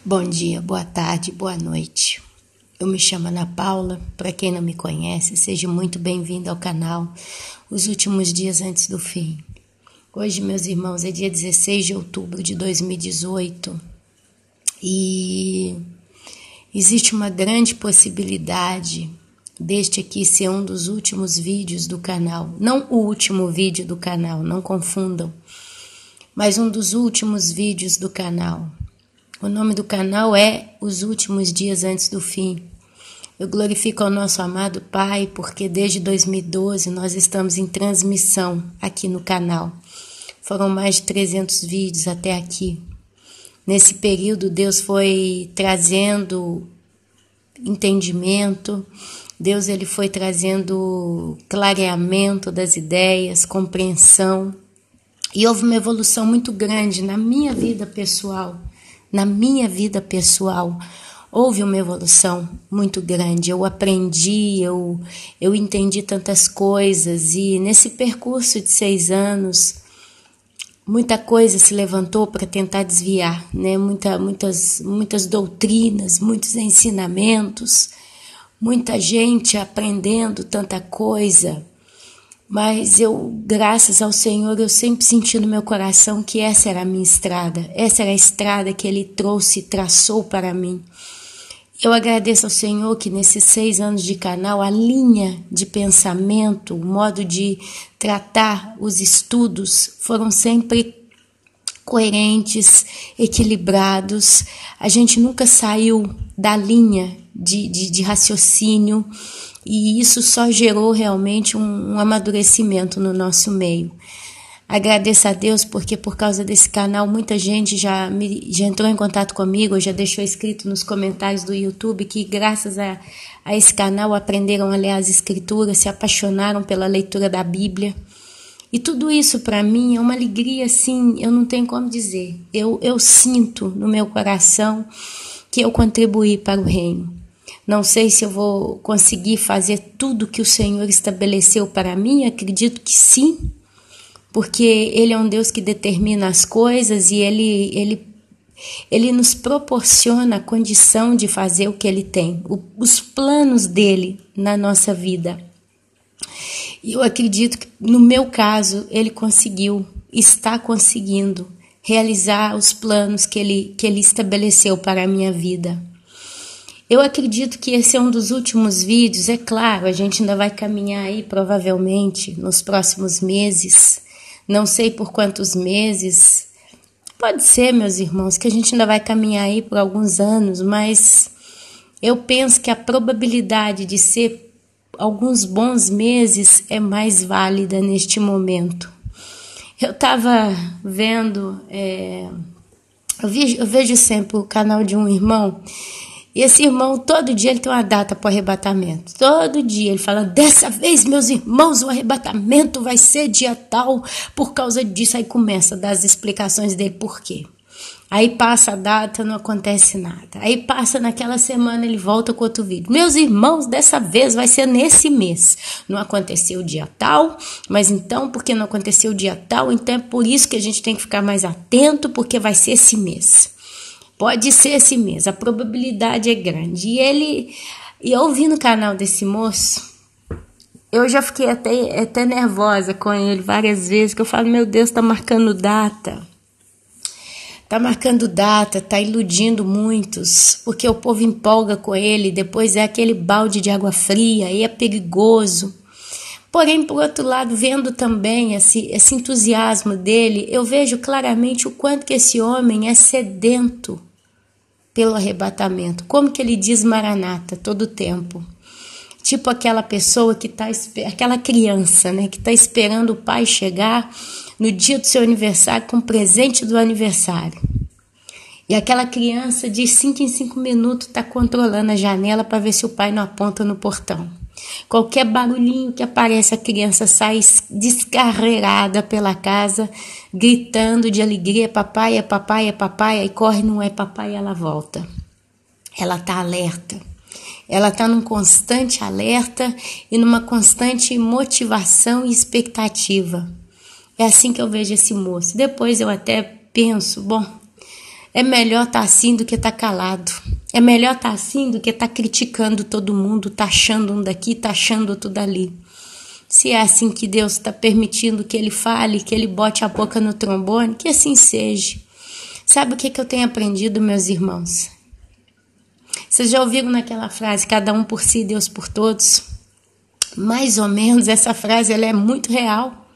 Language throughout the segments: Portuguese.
Bom dia, boa tarde, boa noite. Eu me chamo Ana Paula. Para quem não me conhece, seja muito bem-vindo ao canal Os Últimos Dias Antes do Fim. Hoje, meus irmãos, é dia 16 de outubro de 2018 e existe uma grande possibilidade deste aqui ser um dos últimos vídeos do canal. Não o último vídeo do canal, não confundam, mas um dos últimos vídeos do canal. O nome do canal é Os Últimos Dias Antes do Fim. Eu glorifico ao nosso amado Pai, porque desde 2012 nós estamos em transmissão aqui no canal. Foram mais de 300 vídeos até aqui. Nesse período, Deus foi trazendo entendimento, Deus ele foi trazendo clareamento das ideias, compreensão. E houve uma evolução muito grande na minha vida pessoal. Houve uma evolução muito grande. Eu aprendi, eu entendi tantas coisas. E nesse percurso de 6 anos, muita coisa se levantou para tentar desviar, né? Muitas doutrinas, muitos ensinamentos, muita gente aprendendo tanta coisa. Mas graças ao Senhor, eu sempre senti no meu coração que essa era a minha estrada. Essa era a estrada que Ele trouxe e traçou para mim. Eu agradeço ao Senhor que nesses 6 anos de canal, a linha de pensamento, o modo de tratar os estudos foram sempre coerentes, equilibrados. A gente nunca saiu da linha de raciocínio. E isso só gerou realmente um amadurecimento no nosso meio. Agradeço a Deus porque por causa desse canal muita gente já entrou em contato comigo, já deixou escrito nos comentários do YouTube que graças a esse canal aprenderam a ler as escrituras, se apaixonaram pela leitura da Bíblia. E tudo isso para mim é uma alegria assim, eu não tenho como dizer. Eu sinto no meu coração que eu contribuí para o reino. Não sei se eu vou conseguir fazer tudo que o Senhor estabeleceu para mim, acredito que sim, porque Ele é um Deus que determina as coisas e Ele nos proporciona a condição de fazer o que Ele tem, os planos dEle na nossa vida. E eu acredito que no meu caso Ele está conseguindo realizar os planos que Ele estabeleceu para a minha vida. Eu acredito que esse é um dos últimos vídeos, é claro, a gente ainda vai caminhar aí provavelmente nos próximos meses, não sei por quantos meses, pode ser, meus irmãos, que a gente ainda vai caminhar aí por alguns anos, mas eu penso que a probabilidade de ser alguns bons meses é mais válida neste momento. Eu estava vendo, eu vejo sempre o canal de um irmão. E esse irmão, todo dia ele tem uma data para o arrebatamento. Todo dia ele fala, dessa vez, meus irmãos, o arrebatamento vai ser dia tal, por causa disso. Aí começa a dar as explicações dele por quê. Aí passa a data, não acontece nada. Aí passa naquela semana, ele volta com outro vídeo. Meus irmãos, dessa vez vai ser nesse mês. Não aconteceu o dia tal, mas então, porque não aconteceu o dia tal, então é por isso que a gente tem que ficar mais atento, porque vai ser esse mês. Pode ser esse mês, a probabilidade é grande. E eu vi no canal desse moço, eu já fiquei até nervosa com ele várias vezes, que eu falo, meu Deus, tá marcando data, tá iludindo muitos, porque o povo empolga com ele, depois é aquele balde de água fria, aí é perigoso. Porém, por outro lado, vendo também esse entusiasmo dele, eu vejo claramente o quanto que esse homem é sedento pelo arrebatamento. Como que ele diz Maranata todo o tempo. Tipo aquela pessoa que aquela criança, né, que está esperando o pai chegar no dia do seu aniversário com o presente do aniversário. E aquela criança de 5 em 5 minutos está controlando a janela para ver se o pai não aponta no portão. Qualquer barulhinho que aparece, a criança sai descarregada pela casa, gritando de alegria, papai, é papai, é papai, aí corre, não é papai, ela volta. Ela está alerta. Ela está num constante alerta e numa constante motivação e expectativa. É assim que eu vejo esse moço. Depois eu até penso, bom, É melhor estar assim do que estar calado. É melhor estar assim do que estar criticando todo mundo, taxando um daqui, taxando outro dali. Se é assim que Deus está permitindo que ele fale, que ele bote a boca no trombone, que assim seja. Sabe o que eu tenho aprendido, meus irmãos? Vocês já ouviram naquela frase, cada um por si, Deus por todos? Mais ou menos, essa frase ela é muito real.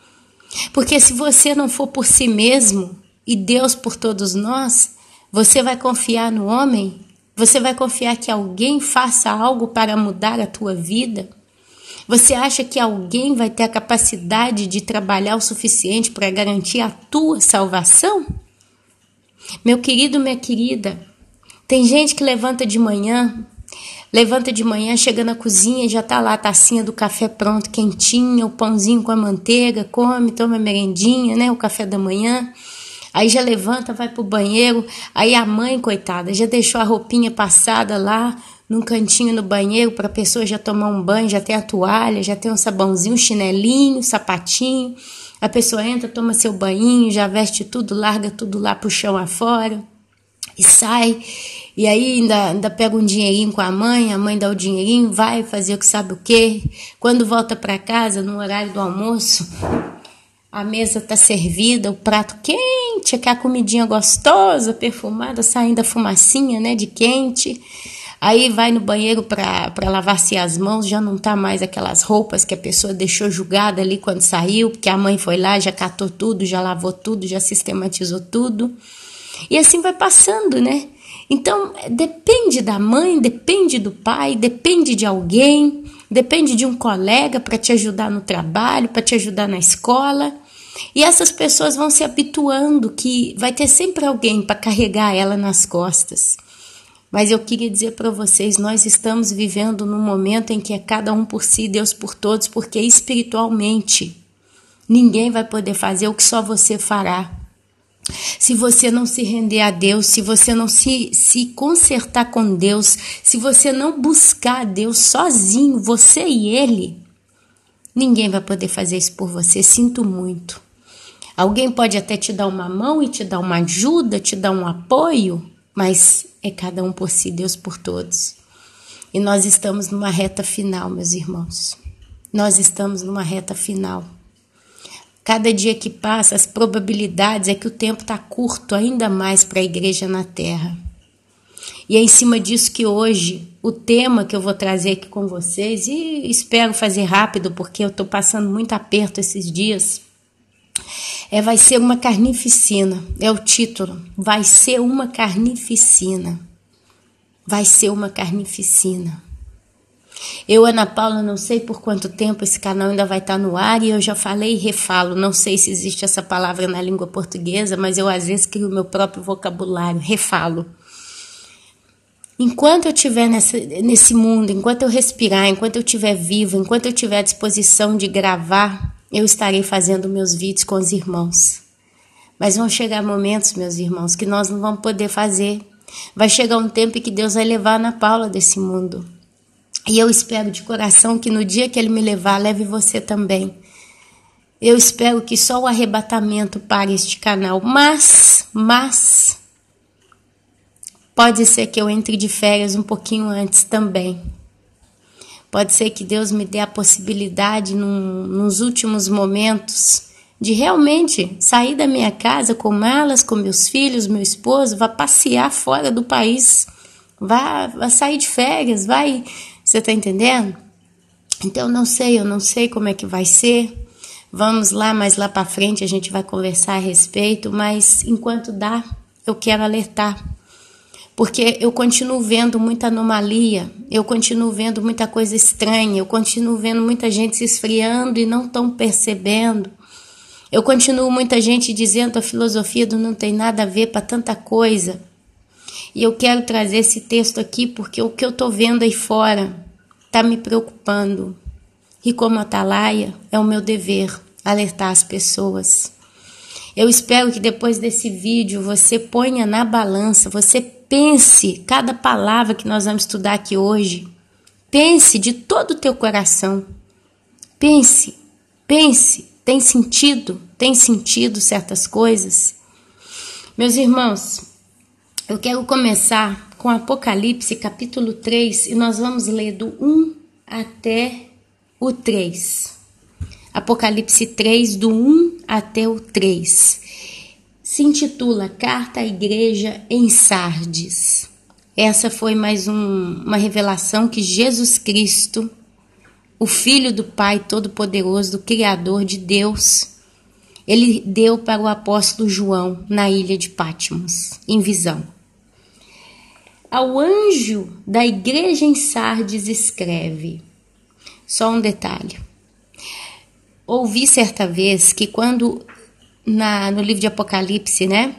Porque se você não for por si mesmo e Deus por todos nós, você vai confiar no homem? Você vai confiar que alguém faça algo para mudar a tua vida? Você acha que alguém vai ter a capacidade de trabalhar o suficiente para garantir a tua salvação? Meu querido, minha querida, tem gente que levanta de manhã, chega na cozinha e já tá lá a tacinha do café pronto, quentinha, o pãozinho com a manteiga, come, toma a merendinha, né, o café da manhã. Aí já levanta, vai pro banheiro, aí a mãe, coitada, já deixou a roupinha passada lá num cantinho no banheiro para a pessoa já tomar um banho, já tem a toalha, já tem um sabãozinho, um chinelinho, um sapatinho. A pessoa entra, toma seu banhinho, já veste tudo, larga tudo lá pro chão afora e sai. E aí ainda pega um dinheirinho com a mãe dá o dinheirinho, vai fazer o que sabe o quê. Quando volta para casa, no horário do almoço, a mesa tá servida, o prato quente, aquela comidinha gostosa, perfumada, saindo a fumacinha, né, de quente. Aí vai no banheiro para lavar-se as mãos, já não tá mais aquelas roupas que a pessoa deixou jogada ali quando saiu, porque a mãe foi lá, já catou tudo, já lavou tudo, já sistematizou tudo. E assim vai passando, né? Então, depende da mãe, depende do pai, depende de alguém, depende de um colega para te ajudar no trabalho, para te ajudar na escola. E essas pessoas vão se habituando que vai ter sempre alguém para carregar ela nas costas. Mas eu queria dizer para vocês, nós estamos vivendo num momento em que é cada um por si, Deus por todos, porque espiritualmente ninguém vai poder fazer o que só você fará. Se você não se render a Deus, se você não se consertar com Deus, se você não buscar a Deus sozinho, você e Ele, ninguém vai poder fazer isso por você, sinto muito. Alguém pode até te dar uma mão e te dar uma ajuda, te dar um apoio, mas é cada um por si, Deus por todos. E nós estamos numa reta final, meus irmãos. Nós estamos numa reta final. Cada dia que passa, as probabilidades é que o tempo está curto ainda mais para a igreja na terra. E é em cima disso que hoje, o tema que eu vou trazer aqui com vocês, e espero fazer rápido, porque eu estou passando muito aperto esses dias, vai ser uma carnificina, é o título, vai ser uma carnificina, vai ser uma carnificina. Eu, Ana Paula, não sei por quanto tempo esse canal ainda vai estar no ar e eu já falei e refalo, não sei se existe essa palavra na língua portuguesa, mas eu às vezes crio o meu próprio vocabulário, refalo. Enquanto eu estiver nesse mundo, enquanto eu respirar, enquanto eu estiver vivo, enquanto eu tiver à disposição de gravar, eu estarei fazendo meus vídeos com os irmãos. Mas vão chegar momentos, meus irmãos, que nós não vamos poder fazer. Vai chegar um tempo em que Deus vai levar a Ana Paula desse mundo. E eu espero de coração que no dia que Ele me levar, leve você também. Eu espero que só o arrebatamento pare este canal. Mas, pode ser que eu entre de férias um pouquinho antes também. Pode ser que Deus me dê a possibilidade, nos últimos momentos, de realmente sair da minha casa com malas, com meus filhos, meu esposo, vá passear fora do país, vá sair de férias, vai... Você está entendendo? Então, eu não sei como é que vai ser. Vamos lá, mas lá para frente a gente vai conversar a respeito. Mas, enquanto dá, eu quero alertar. Porque eu continuo vendo muita anomalia, eu continuo vendo muita coisa estranha, eu continuo vendo muita gente se esfriando e não estão percebendo. Eu continuo muita gente dizendo que a filosofia do não tem nada a ver para tanta coisa. E eu quero trazer esse texto aqui porque o que eu estou vendo aí fora está me preocupando. E como atalaia, é o meu dever alertar as pessoas. Eu espero que depois desse vídeo você ponha na balança, você pense cada palavra que nós vamos estudar aqui hoje. Pense de todo o teu coração. Pense. Tem sentido certas coisas? Meus irmãos, Eu quero começar com Apocalipse, capítulo 3, e nós vamos ler do 1 até o 3. Apocalipse 3, do 1 até o 3. Se intitula Carta à Igreja em Sardes. Essa foi mais uma revelação que Jesus Cristo, o Filho do Pai Todo-Poderoso, do Criador de Deus, ele deu para o apóstolo João na ilha de Patmos, em visão. Ao anjo da igreja em Sardes escreve. Só um detalhe. Ouvi certa vez que quando no livro de Apocalipse, né,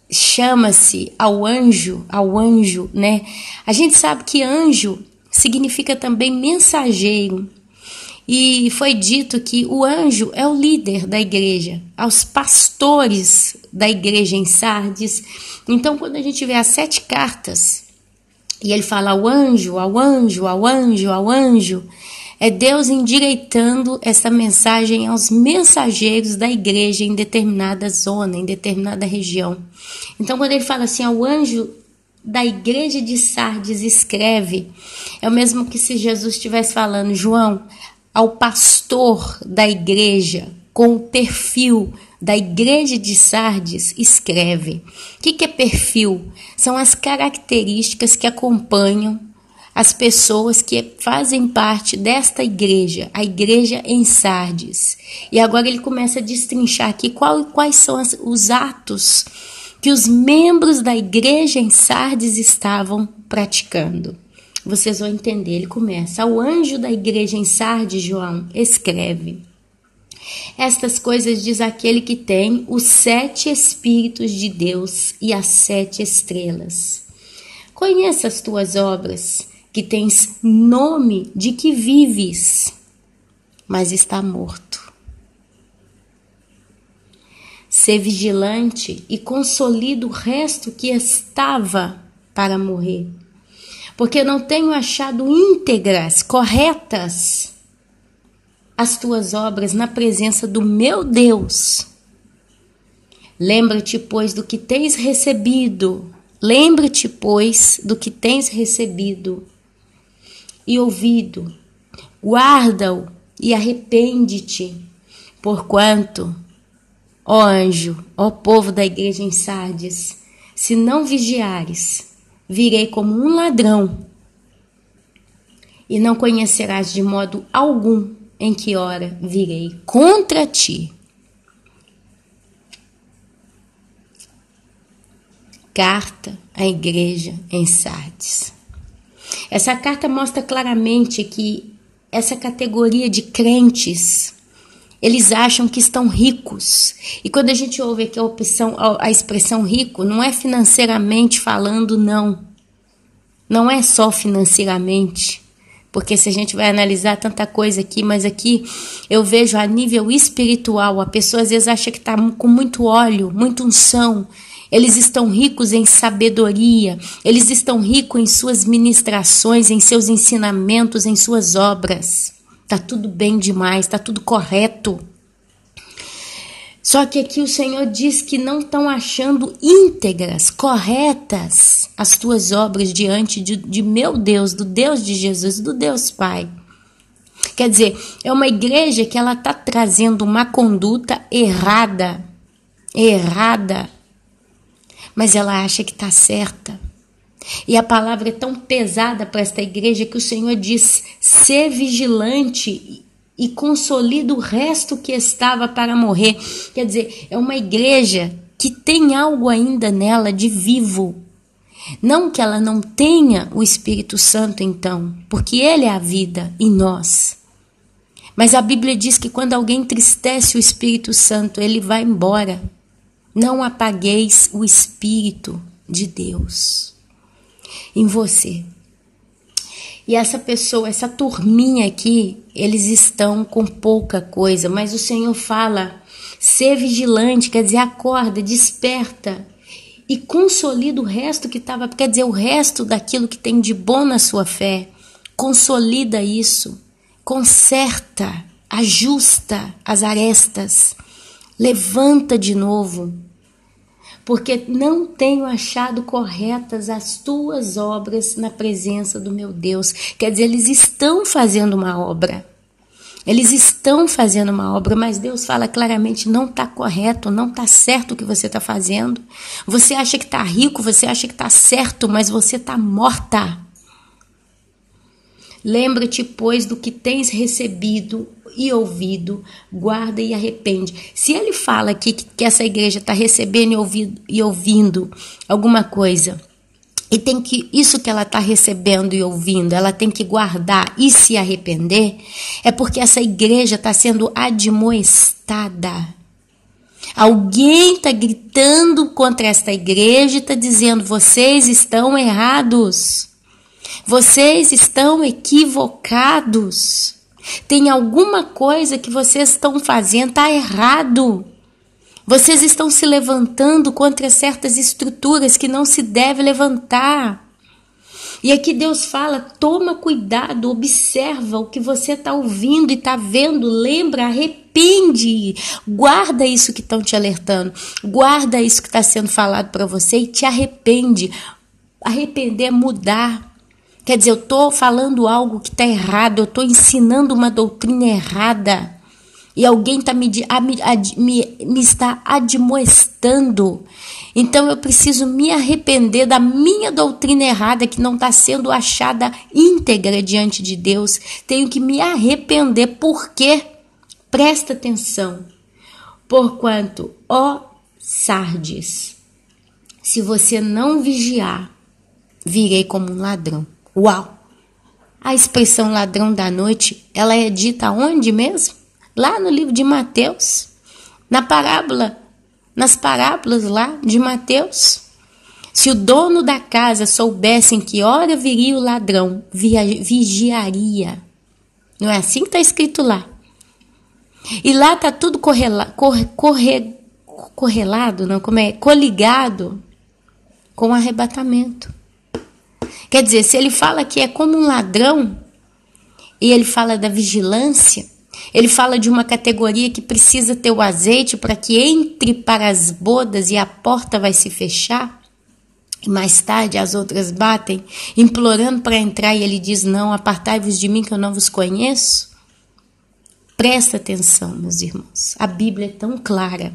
chama-se ao anjo, né? A gente sabe que anjo significa também mensageiro. E foi dito que o anjo é o líder da igreja, aos pastores da igreja em Sardes. Então, quando a gente vê as 7 cartas, e ele fala ao anjo, ao anjo, ao anjo, ao anjo, é Deus endireitando essa mensagem aos mensageiros da igreja em determinada zona, em determinada região. Então, quando ele fala assim, ao anjo da igreja de Sardes escreve, é o mesmo que se Jesus estivesse falando, João, ao pastor da igreja, com o perfil da igreja de Sardes, escreve. O que é perfil? São as características que acompanham as pessoas que fazem parte desta igreja, a igreja em Sardes. E agora ele começa a destrinchar aqui quais são os atos que os membros da igreja em Sardes estavam praticando. Vocês vão entender, ele começa. Ao anjo da igreja em Sardes, João, escreve. Estas coisas diz aquele que tem os 7 Espíritos de Deus e as 7 estrelas. Conheça as tuas obras, que tens nome de que vives, mas está morto. Sê vigilante e consolida o resto que estava para morrer. Porque eu não tenho achado íntegras, corretas, as tuas obras na presença do meu Deus. Lembra-te, pois, do que tens recebido. Lembra-te, pois, do que tens recebido e ouvido. Guarda-o e arrepende-te. Porquanto, ó anjo, ó povo da igreja em Sardes, se não vigiares, virei como um ladrão, e não conhecerás de modo algum em que hora virei contra ti. Carta à igreja em Sardes. Essa carta mostra claramente que essa categoria de crentes, eles acham que estão ricos. E quando a gente ouve aqui a expressão rico, não é financeiramente falando, não. Não é só financeiramente. Porque se a gente vai analisar tanta coisa aqui, mas aqui eu vejo a nível espiritual. A pessoa às vezes acha que está com muito óleo, muita unção. Eles estão ricos em sabedoria. Eles estão ricos em suas ministrações, em seus ensinamentos, em suas obras. Tá tudo bem demais, tá tudo correto. Só que aqui o Senhor diz que não estão achando íntegras, corretas as tuas obras diante de meu Deus, do Deus de Jesus, do Deus Pai. Quer dizer, é uma igreja que ela está trazendo uma conduta errada, mas ela acha que está certa. E a palavra é tão pesada para esta igreja que o Senhor diz, ser vigilante e consolida o resto que estava para morrer. Quer dizer, é uma igreja que tem algo ainda nela de vivo. Não que ela não tenha o Espírito Santo então, porque Ele é a vida em nós. Mas a Bíblia diz que quando alguém entristece o Espírito Santo, ele vai embora. Não apagueis o Espírito de Deus em você. E essa pessoa, essa turminha aqui, eles estão com pouca coisa, mas o Senhor fala, ser vigilante, quer dizer, acorda, desperta e consolida o resto que estava, quer dizer, o resto daquilo que tem de bom na sua fé, consolida isso, conserta, ajusta as arestas, levanta de novo. porque não tenho achado corretas as tuas obras na presença do meu Deus. Quer dizer, eles estão fazendo uma obra. Eles estão fazendo uma obra, mas Deus fala claramente, não está correto, não está certo o que você está fazendo. Você acha que está rico, você acha que está certo, mas você está morta. Lembra-te, pois, do que tens recebido e ouvido, guarda e arrepende. Se ele fala aqui que essa igreja está recebendo e ouvindo alguma coisa, e tem que, isso que ela está recebendo e ouvindo, ela tem que guardar e se arrepender, é porque essa igreja está sendo admoestada. Alguém está gritando contra esta igreja e está dizendo, vocês estão errados. Vocês estão equivocados. Tem alguma coisa que vocês estão fazendo, está errado. Vocês estão se levantando contra certas estruturas que não se deve levantar. E aqui Deus fala, toma cuidado, observa o que você está ouvindo e está vendo, lembra, arrepende, guarda isso que estão te alertando, guarda isso que está sendo falado para você e te arrepende. Arrepender é mudar. Quer dizer, eu estou falando algo que está errado, eu estou ensinando uma doutrina errada. E alguém está me está admoestando. Então eu preciso me arrepender da minha doutrina errada que não está sendo achada íntegra diante de Deus. Tenho que me arrepender. Por quê? Presta atenção. Porquanto, ó Sardes, se você não vigiar, virei como um ladrão. Uau! A expressão ladrão da noite, ela é dita onde mesmo? Lá no livro de Mateus, nas parábolas lá de Mateus. Se o dono da casa soubesse em que hora viria o ladrão, vigiaria. Não é assim que está escrito lá. E lá está tudo correlado, não, como é? Coligado com o arrebatamento. Quer dizer, se ele fala que é como um ladrão, e ele fala da vigilância, ele fala de uma categoria que precisa ter o azeite para que entre para as bodas e a porta vai se fechar. E mais tarde as outras batem, implorando para entrar e ele diz, não, apartai-vos de mim que eu não vos conheço. Presta atenção, meus irmãos, a Bíblia é tão clara.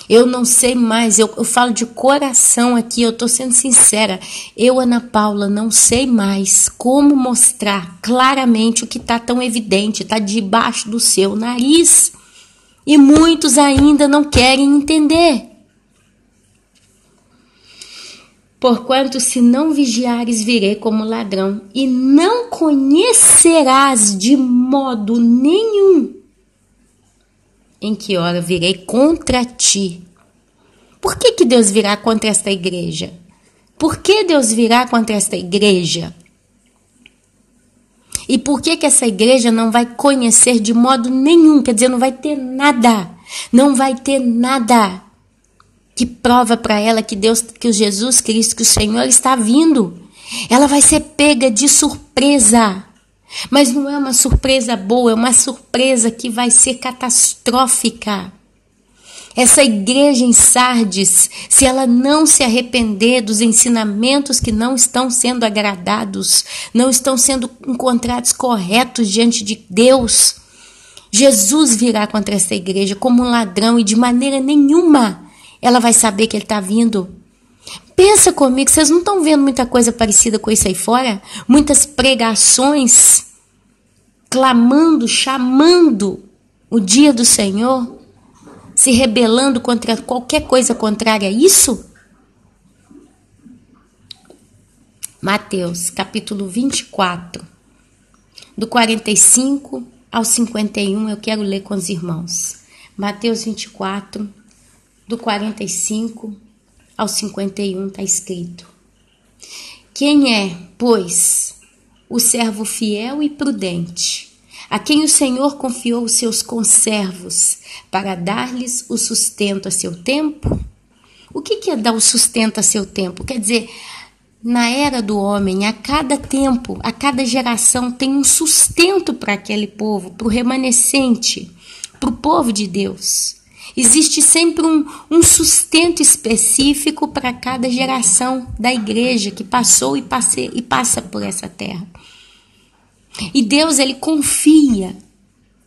Eu não sei mais, eu falo de coração aqui, eu estou sendo sincera. Eu, Ana Paula, não sei mais como mostrar claramente o que está tão evidente, está debaixo do seu nariz. E muitos ainda não querem entender. Porquanto se não vigiares, virei como ladrão, e não conhecerás de modo nenhum em que hora virei contra ti. Por que Deus virá contra esta igreja? Por que Deus virá contra esta igreja? E por que essa igreja não vai conhecer de modo nenhum? Quer dizer, não vai ter nada. Não vai ter nada que prova para ela que Deus, que o Jesus Cristo, que o Senhor está vindo. Ela vai ser pega de surpresa. Mas não é uma surpresa boa, é uma surpresa que vai ser catastrófica. Essa igreja em Sardes, se ela não se arrepender dos ensinamentos que não estão sendo agradados, não estão sendo encontrados corretos diante de Deus, Jesus virá contra essa igreja como um ladrão e de maneira nenhuma ela vai saber que ele está vindo. Pensa comigo, vocês não estão vendo muita coisa parecida com isso aí fora? Muitas pregações clamando, chamando o dia do Senhor, se rebelando contra qualquer coisa contrária a isso? Mateus, capítulo 24, do 45 ao 51, eu quero ler com os irmãos. Mateus 24, do 45 ao 51 está escrito: Quem é, pois, o servo fiel e prudente, a quem o Senhor confiou os seus conservos para dar-lhes o sustento a seu tempo? O que é dar o sustento a seu tempo? Quer dizer, na era do homem, a cada tempo, a cada geração tem um sustento para aquele povo, para o remanescente, para o povo de Deus. Existe sempre um sustento específico para cada geração da igreja que passou e passa por essa terra. E Deus, ele confia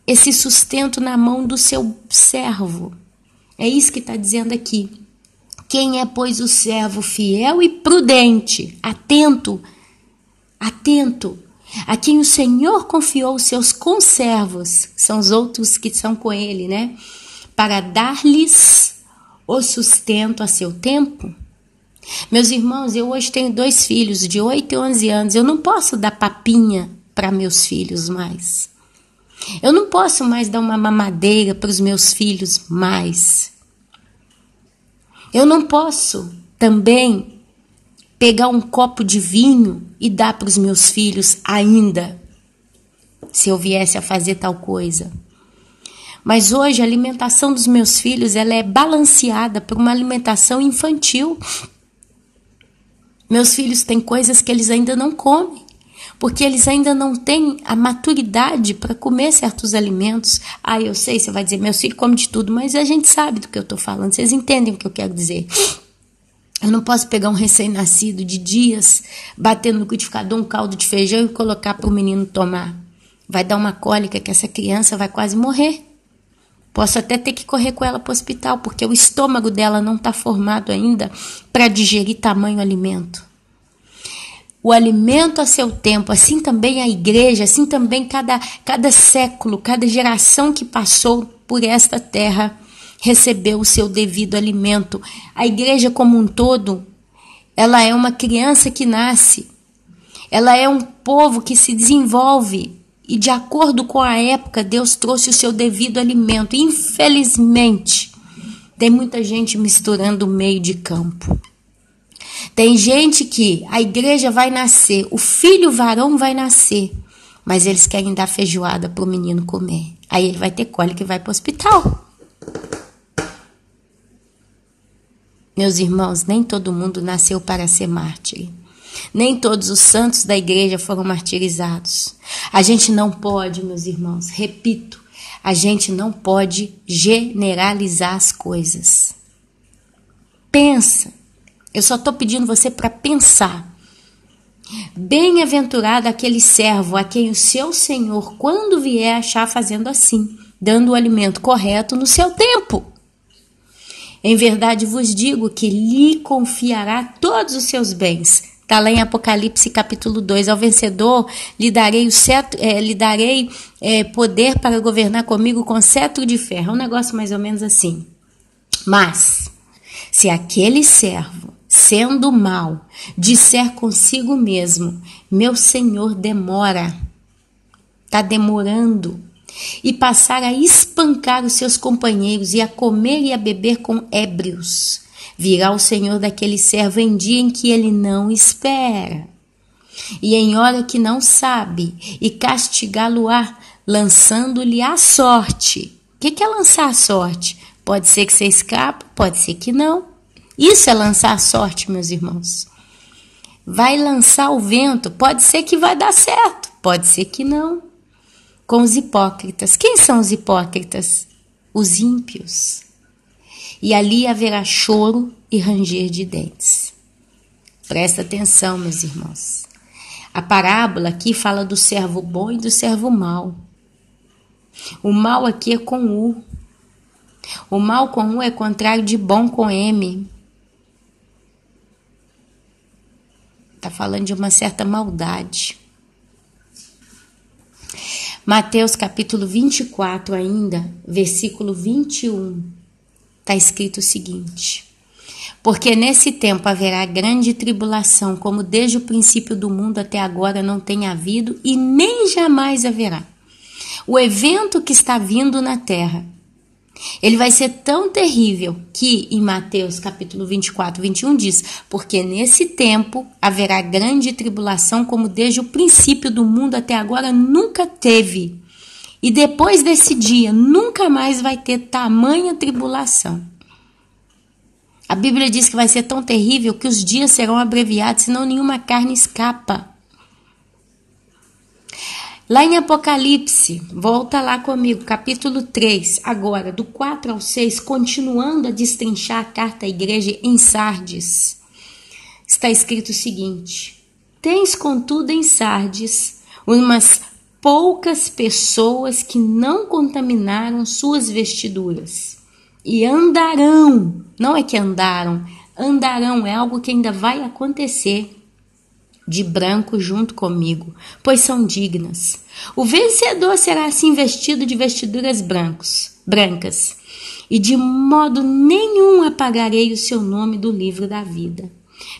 esse sustento na mão do seu servo. É isso que está dizendo aqui. Quem é, pois, o servo fiel e prudente, atento, a quem o Senhor confiou os seus conservos, são os outros que são com ele, né? Para dar-lhes o sustento a seu tempo? Meus irmãos, eu hoje tenho 2 filhos de 8 e 11 anos. Eu não posso dar papinha para meus filhos mais. Eu não posso mais dar uma mamadeira para os meus filhos mais. Eu não posso também pegar um copo de vinho e dar para os meus filhos ainda, se eu viesse a fazer tal coisa. Mas hoje a alimentação dos meus filhos, ela é balanceada por uma alimentação infantil. Meus filhos têm coisas que eles ainda não comem, porque eles ainda não têm a maturidade para comer certos alimentos. Ah, eu sei, você vai dizer, meus filhos comem de tudo, mas a gente sabe do que eu estou falando, vocês entendem o que eu quero dizer. Eu não posso pegar um recém-nascido de dias, bater no liquidificador um caldo de feijão e colocar para o menino tomar. Vai dar uma cólica que essa criança vai quase morrer. Posso até ter que correr com ela para o hospital, porque o estômago dela não está formado ainda para digerir tamanho alimento. O alimento a seu tempo, assim também a igreja, assim também cada século, cada geração que passou por esta terra recebeu o seu devido alimento. A igreja como um todo, ela é uma criança que nasce, ela é um povo que se desenvolve. E de acordo com a época, Deus trouxe o seu devido alimento. Infelizmente, tem muita gente misturando o meio de campo. Tem gente que a igreja vai nascer, o filho varão vai nascer, mas eles querem dar feijoada para o menino comer. Aí ele vai ter cólica e vai para o hospital. Meus irmãos, nem todo mundo nasceu para ser mártir. Nem todos os santos da igreja foram martirizados. A gente não pode, meus irmãos, repito, a gente não pode generalizar as coisas. Pensa, eu só estou pedindo você para pensar. Bem-aventurado aquele servo a quem o seu Senhor, quando vier, achar fazendo assim, dando o alimento correto no seu tempo. Em verdade vos digo que lhe confiará todos os seus bens. Está lá em Apocalipse capítulo 2, ao vencedor lhe darei, poder para governar comigo com cetro de ferro. É um negócio mais ou menos assim. Mas, se aquele servo, sendo mau, disser consigo mesmo, meu senhor demora, está demorando, e passar a espancar os seus companheiros e a comer e a beber com ébrios, virá o Senhor daquele servo em dia em que ele não espera, e em hora que não sabe, e castigá-lo-á, lançando-lhe a sorte. O que é lançar a sorte? Pode ser que você escape, pode ser que não. Isso é lançar a sorte, meus irmãos. Vai lançar o vento, pode ser que vai dar certo, pode ser que não. Com os hipócritas. Quem são os hipócritas? Os ímpios. E ali haverá choro e ranger de dentes. Presta atenção, meus irmãos. A parábola aqui fala do servo bom e do servo mau. O mal aqui é com U. O mal com U é contrário de bom com M. Está falando de uma certa maldade. Mateus capítulo 24 ainda, versículo 21, está escrito o seguinte: porque nesse tempo haverá grande tribulação, como desde o princípio do mundo até agora não tem havido e nem jamais haverá. O evento que está vindo na terra, ele vai ser tão terrível que em Mateus capítulo 24, 21 diz: porque nesse tempo haverá grande tribulação, como desde o princípio do mundo até agora nunca teve. E depois desse dia nunca mais vai ter tamanha tribulação. A Bíblia diz que vai ser tão terrível que os dias serão abreviados, senão nenhuma carne escapa. Lá em Apocalipse, volta lá comigo, capítulo 3, agora, do 4 ao 6, continuando a destrinchar a carta à igreja em Sardes, está escrito o seguinte: tens, contudo, em Sardes, umas poucas pessoas que não contaminaram suas vestiduras, e andarão, não é que andaram, andarão, é algo que ainda vai acontecer, de branco junto comigo, pois são dignas. O vencedor será assim vestido de vestiduras brancas, e de modo nenhum apagarei o seu nome do livro da vida.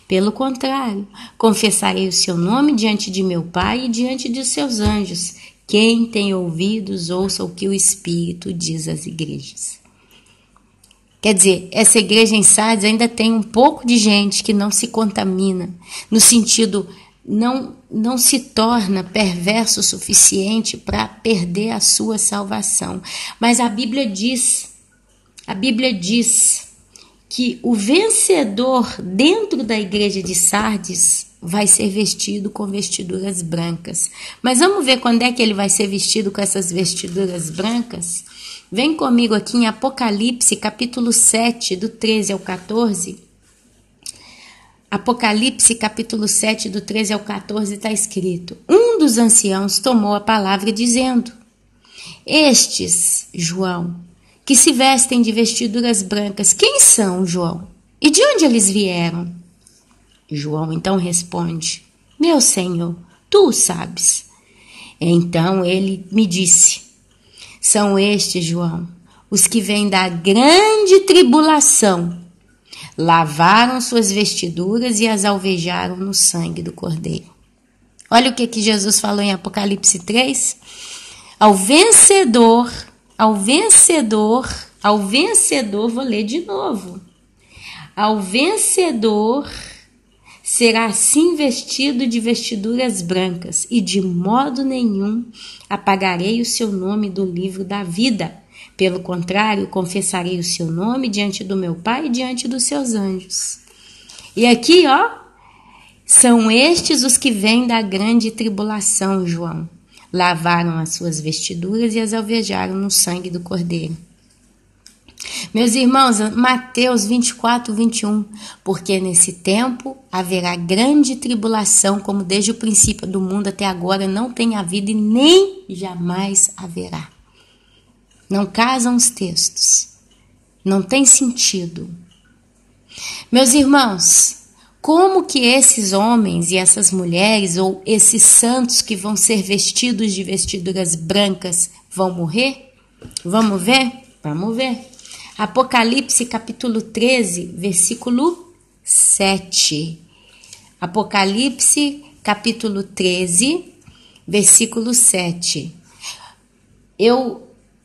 Pelo contrário, confessarei o seu nome diante de meu Pai e diante de seus anjos. Quem tem ouvidos, ouça o que o Espírito diz às igrejas. Quer dizer, essa igreja em Sardes ainda tem um pouco de gente que não se contamina, no sentido, não se torna perverso o suficiente para perder a sua salvação. Mas a Bíblia diz que o vencedor dentro da igreja de Sardes vai ser vestido com vestiduras brancas. Mas vamos ver quando é que ele vai ser vestido com essas vestiduras brancas? Vem comigo aqui em Apocalipse, capítulo 7, do 13 ao 14. Apocalipse, capítulo 7, do 13 ao 14, está escrito: um dos anciãos tomou a palavra dizendo: estes, João, que se vestem de vestiduras brancas, quem são, João? E de onde eles vieram? João então responde: meu Senhor, tu o sabes. Então ele me disse: são estes, João, os que vêm da grande tribulação, lavaram suas vestiduras e as alvejaram no sangue do Cordeiro. Olha o que Jesus falou em Apocalipse 3. Ao vencedor, vou ler de novo. Ao vencedor será assim vestido de vestiduras brancas, e de modo nenhum apagarei o seu nome do livro da vida. Pelo contrário, confessarei o seu nome diante do meu Pai e diante dos seus anjos. E aqui, são estes os que vêm da grande tribulação, João. Lavaram as suas vestiduras e as alvejaram no sangue do Cordeiro. Meus irmãos, Mateus 24, 21, porque nesse tempo haverá grande tribulação, como desde o princípio do mundo até agora não tem havido e nem jamais haverá. Não casam os textos, não tem sentido. Meus irmãos, como que esses homens e essas mulheres, ou esses santos que vão ser vestidos de vestiduras brancas, vão morrer? Vamos ver? Vamos ver. Apocalipse capítulo 13, versículo 7. Apocalipse capítulo 13, versículo 7.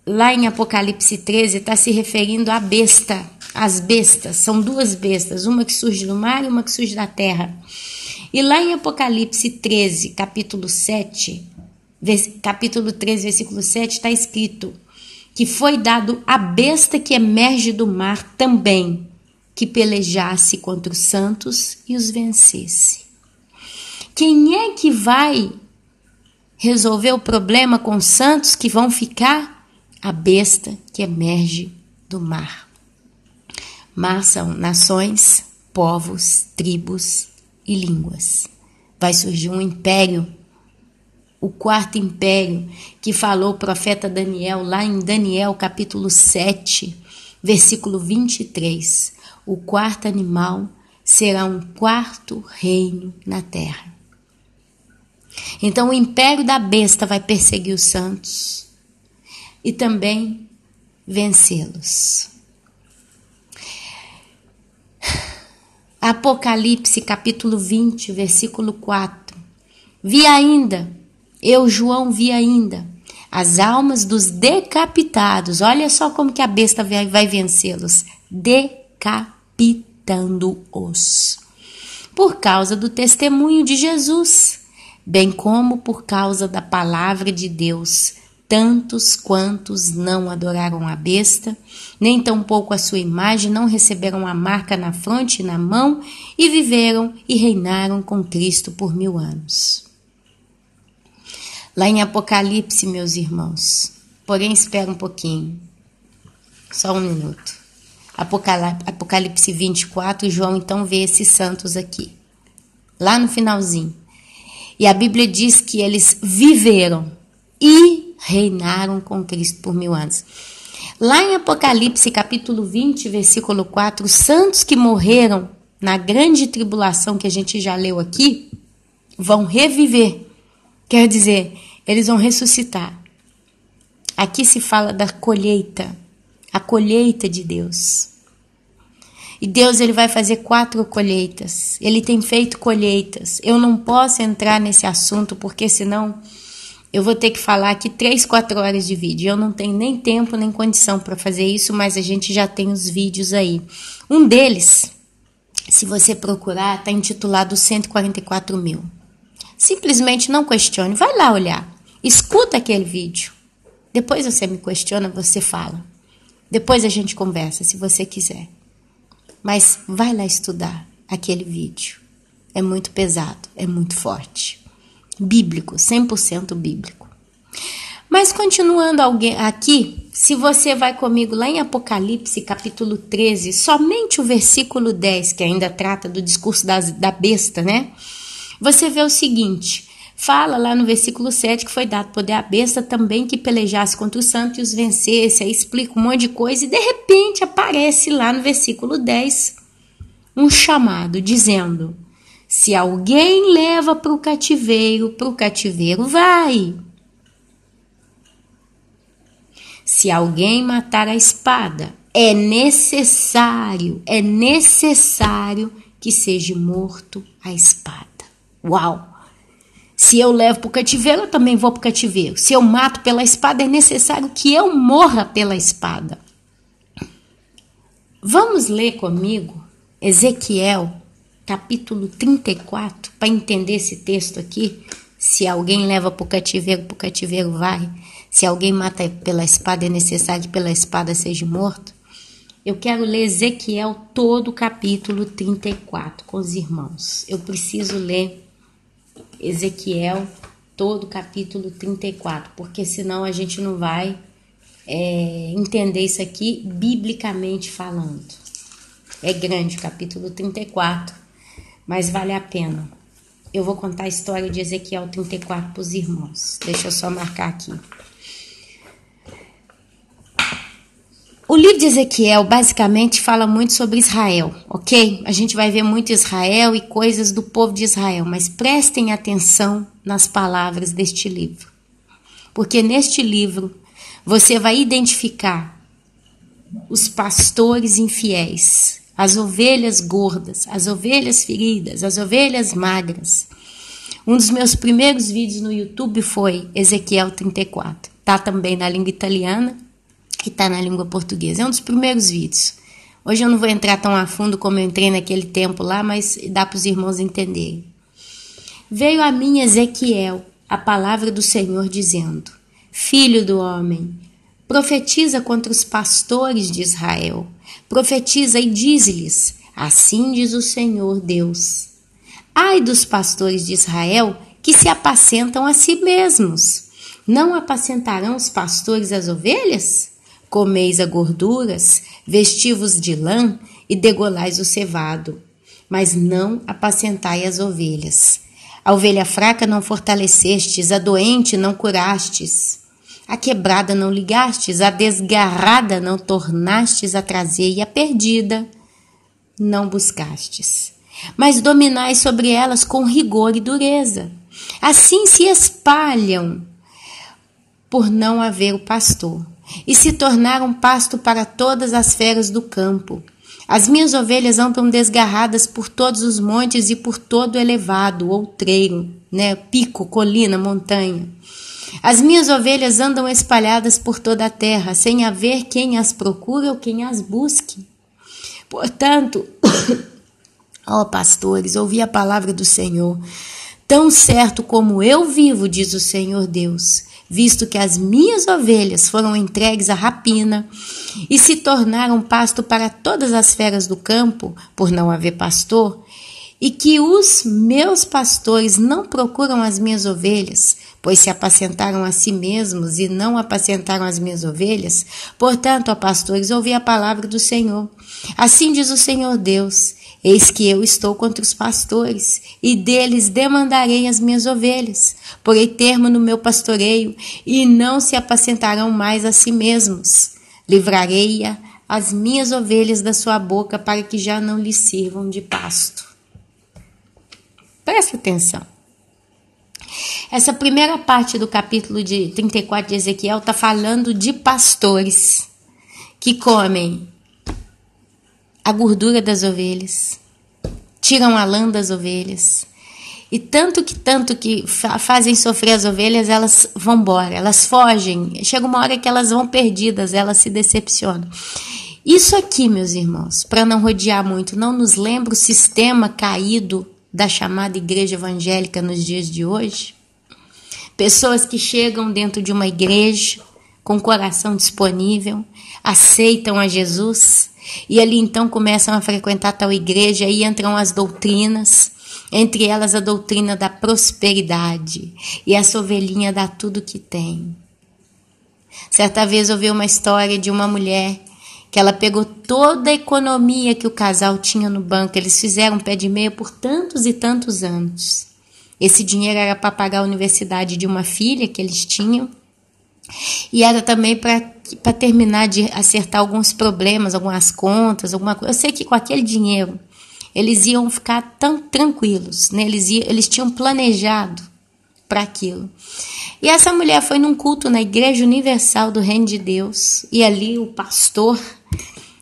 Lá em Apocalipse 13 está se referindo à besta. As bestas, são duas bestas, uma que surge do mar e uma que surge da terra. E lá em Apocalipse 13, capítulo 13, versículo 7, está escrito que foi dado à besta que emerge do mar também, que pelejasse contra os santos e os vencesse. Quem é que vai resolver o problema com os santos que vão ficar? A besta que emerge do mar. Mar são nações, povos, tribos e línguas. Vai surgir um império, o quarto império, que falou o profeta Daniel, lá em Daniel capítulo 7, versículo 23. O quarto animal será um quarto reino na terra. Então o império da besta vai perseguir os santos e também vencê-los. Apocalipse capítulo 20, versículo 4. Eu, João, vi ainda as almas dos decapitados. Olha só como que a besta vai vencê-los. Decapitando-os. Por causa do testemunho de Jesus, bem como por causa da palavra de Deus. Tantos quantos não adoraram a besta, nem tampouco a sua imagem, não receberam a marca na fronte e na mão, e viveram e reinaram com Cristo por 1000 anos. Lá em Apocalipse, meus irmãos, porém espera um pouquinho, só um minuto. Apocalipse 24, João então vê esses santos aqui, lá no finalzinho. E a Bíblia diz que eles viveram e reinaram com Cristo por 1000 anos. Lá em Apocalipse capítulo 20, versículo 4, os santos que morreram na grande tribulação que a gente já leu aqui, vão reviver. Quer dizer, eles vão ressuscitar. Aqui se fala da colheita, a colheita de Deus. E Deus ele vai fazer 4 colheitas. Ele tem feito colheitas. Eu não posso entrar nesse assunto porque senão eu vou ter que falar aqui 3, 4 horas de vídeo. Eu não tenho nem tempo nem condição para fazer isso, mas a gente já tem os vídeos aí. Um deles, se você procurar, está intitulado 144 mil. Simplesmente não questione, vai lá olhar. Escuta aquele vídeo. Depois você me questiona, você fala. Depois a gente conversa, se você quiser. Mas vai lá estudar aquele vídeo. É muito pesado, é muito forte. Bíblico, 100% bíblico. Mas continuando aqui, se você vai comigo lá em Apocalipse capítulo 13, somente o versículo 10, que ainda trata do discurso da besta, né? Você vê o seguinte, fala lá no versículo 7 que foi dado poder à besta também que pelejasse contra os santos e os vencesse, aí explica um monte de coisa e de repente aparece lá no versículo 10 um chamado dizendo, se alguém leva para o cativeiro vai. Se alguém matar a espada, é necessário que seja morto a espada. Uau! Se eu levo para o cativeiro, eu também vou para o cativeiro. Se eu mato pela espada, é necessário que eu morra pela espada. Vamos ler comigo Ezequiel, capítulo 34, para entender esse texto aqui. Se alguém leva para o cativeiro vai. Se alguém mata pela espada, é necessário que pela espada seja morto. Eu quero ler Ezequiel todo o capítulo 34 com os irmãos. Eu preciso ler Ezequiel todo o capítulo 34, porque senão a gente não vai entender isso aqui biblicamente falando. É grande o capítulo 34, mas vale a pena. Eu vou contar a história de Ezequiel 34 para os irmãos. Deixa eu só marcar aqui. O livro de Ezequiel basicamente fala muito sobre Israel, ok? A gente vai ver muito Israel e coisas do povo de Israel, mas prestem atenção nas palavras deste livro. Porque neste livro você vai identificar os pastores infiéis, as ovelhas gordas, as ovelhas feridas, as ovelhas magras. Um dos meus primeiros vídeos no YouTube foi Ezequiel 34. Tá também na língua italiana. Que está na língua portuguesa. É um dos primeiros vídeos. Hoje eu não vou entrar tão a fundo como eu entrei naquele tempo lá, mas dá para os irmãos entenderem. Veio a mim, Ezequiel, a palavra do Senhor dizendo, Filho do homem, profetiza contra os pastores de Israel. Profetiza e diz-lhes, assim diz o Senhor Deus. Ai dos pastores de Israel que se apacentam a si mesmos. Não apacentarão os pastores as ovelhas? Comeis a gorduras, vestivos de lã e degolais o cevado, mas não apacentai as ovelhas. A ovelha fraca não fortalecestes, a doente não curastes, a quebrada não ligastes, a desgarrada não tornastes a trazer e a perdida não buscastes. Mas dominai sobre elas com rigor e dureza. Assim se espalham por não haver o pastor. E se tornaram pasto para todas as feras do campo. As minhas ovelhas andam desgarradas por todos os montes e por todo o elevado, outreiro, né? Pico, colina, montanha. As minhas ovelhas andam espalhadas por toda a terra, sem haver quem as procure ou quem as busque. Portanto, ó pastores, ouvi a palavra do Senhor. Tão certo como eu vivo, diz o Senhor Deus, visto que as minhas ovelhas foram entregues à rapina e se tornaram pasto para todas as feras do campo, por não haver pastor, e que os meus pastores não procuram as minhas ovelhas, pois se apacentaram a si mesmos e não apacentaram as minhas ovelhas. Portanto, ó pastores, ouvi a palavra do Senhor. Assim diz o Senhor Deus: eis que eu estou contra os pastores, e deles demandarei as minhas ovelhas. Porei termo no meu pastoreio, e não se apacentarão mais a si mesmos. Livrarei-a as minhas ovelhas da sua boca, para que já não lhes sirvam de pasto. Presta atenção. Essa primeira parte do capítulo de 34 de Ezequiel está falando de pastores que comem a gordura das ovelhas, tiram a lã das ovelhas, e tanto que fazem sofrer as ovelhas, elas vão embora, elas fogem, chega uma hora que elas vão perdidas, elas se decepcionam. Isso aqui, meus irmãos, para não rodear muito, não nos lembra o sistema caído da chamada igreja evangélica nos dias de hoje? Pessoas que chegam dentro de uma igreja com o coração disponível, aceitam a Jesus e ali então começam a frequentar tal igreja e entram as doutrinas, entre elas a doutrina da prosperidade, e essa ovelhinha dá tudo que tem. Certa vez eu vi uma história de uma mulher que ela pegou toda a economia que o casal tinha no banco, eles fizeram pé de meia por tantos e tantos anos. Esse dinheiro era para pagar a universidade de uma filha que eles tinham, e era também para terminar de acertar alguns problemas, algumas contas, alguma coisa. Eu sei que com aquele dinheiro eles iam ficar tão tranquilos, né? Eles tinham planejado para aquilo. E essa mulher foi num culto na Igreja Universal do Reino de Deus, e ali o pastor,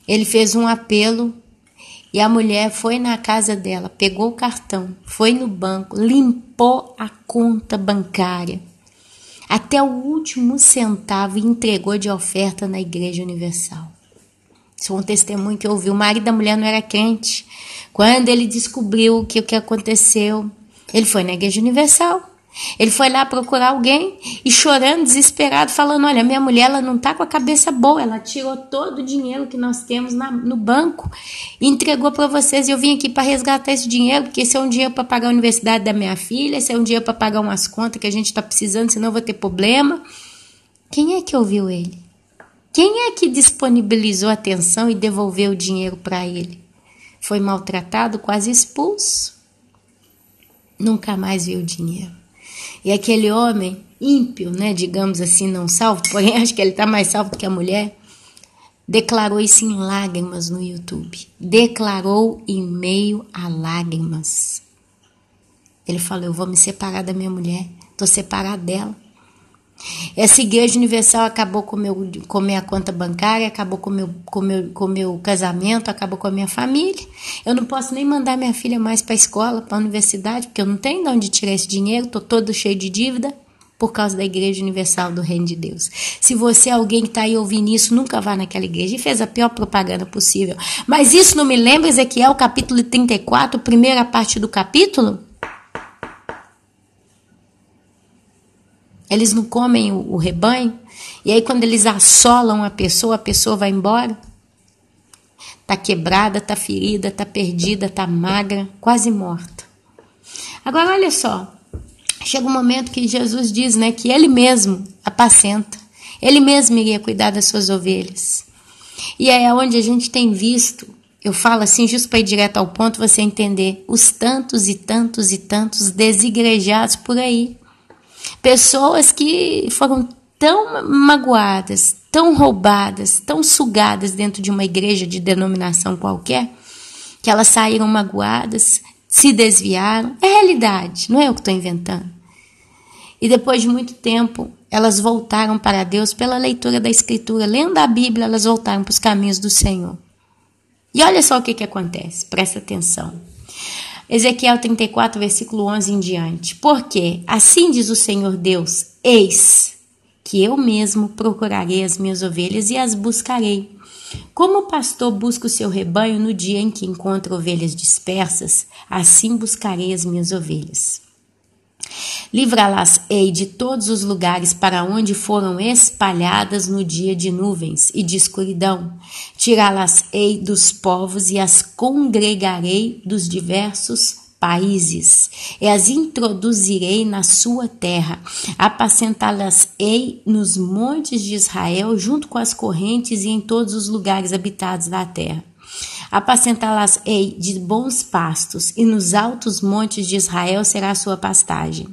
ele fez um apelo. E a mulher foi na casa dela, pegou o cartão, foi no banco, limpou a conta bancária, até o último centavo, e entregou de oferta na Igreja Universal. Isso é um testemunho que eu ouvi. O marido da mulher não era crente. Quando ele descobriu o que aconteceu, ele foi na Igreja Universal. Ele foi lá procurar alguém e chorando, desesperado, falando: olha, minha mulher, ela não está com a cabeça boa, ela tirou todo o dinheiro que nós temos no banco e entregou para vocês, e eu vim aqui para resgatar esse dinheiro, porque esse é um dinheiro para pagar a universidade da minha filha, esse é um dinheiro para pagar umas contas que a gente está precisando, senão eu vou ter problema. Quem é que ouviu ele? Quem é que disponibilizou a atenção e devolveu o dinheiro para ele? Foi maltratado, quase expulso. Nunca mais viu o dinheiro. E aquele homem ímpio, né, digamos assim, não salvo, porém acho que ele está mais salvo do que a mulher, declarou isso em lágrimas no YouTube. Declarou em meio a lágrimas. Ele falou: eu vou me separar da minha mulher, estou separado dela. Essa Igreja Universal acabou com minha conta bancária, acabou com meu casamento, acabou com a minha família. Eu não posso nem mandar minha filha mais para a escola, para a universidade, porque eu não tenho de onde tirar esse dinheiro, estou todo cheio de dívida por causa da Igreja Universal do Reino de Deus. Se você é alguém que está aí ouvindo isso, nunca vá naquela igreja, e fez a pior propaganda possível. Mas isso não me lembra Ezequiel capítulo 34, primeira parte do capítulo? Eles não comem o rebanho, e aí quando eles assolam a pessoa vai embora. Está quebrada, está ferida, está perdida, está magra, quase morta. Agora olha só, chega um momento que Jesus diz, né, que ele mesmo apacenta, ele mesmo iria cuidar das suas ovelhas. E é onde a gente tem visto, eu falo assim, justo para ir direto ao ponto, você entender, os tantos e tantos e tantos desigrejados por aí. Pessoas que foram tão magoadas, tão roubadas, tão sugadas dentro de uma igreja de denominação qualquer, que elas saíram magoadas, se desviaram. É realidade, não é eu que estou inventando. E depois de muito tempo, elas voltaram para Deus pela leitura da Escritura. Lendo a Bíblia, elas voltaram para os caminhos do Senhor. E olha só o que acontece, presta atenção. Ezequiel 34, versículo 11 em diante. Porque assim diz o Senhor Deus: eis que eu mesmo procurarei as minhas ovelhas e as buscarei. Como o pastor busca o seu rebanho no dia em que encontra ovelhas dispersas, assim buscarei as minhas ovelhas. Livrá-las-ei de todos os lugares para onde foram espalhadas no dia de nuvens e de escuridão. Tirá-las-ei dos povos e as congregarei dos diversos países, e as introduzirei na sua terra, apacentá-las-ei nos montes de Israel, junto com as correntes e em todos os lugares habitados da terra. Apacentá-las-ei de bons pastos, e nos altos montes de Israel será a sua pastagem.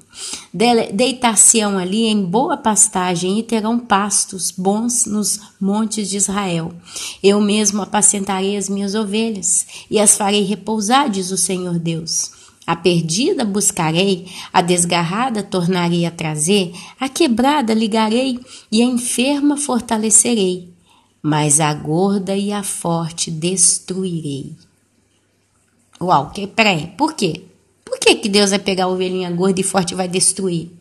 Deitar-se-ão ali em boa pastagem, e terão pastos bons nos montes de Israel. Eu mesmo apacentarei as minhas ovelhas, e as farei repousar, diz o Senhor Deus. A perdida buscarei, a desgarrada tornarei a trazer, a quebrada ligarei, e a enferma fortalecerei. Mas a gorda e a forte destruirei. Uau, peraí, por quê? Por que Deus vai pegar a ovelhinha gorda e forte e vai destruir?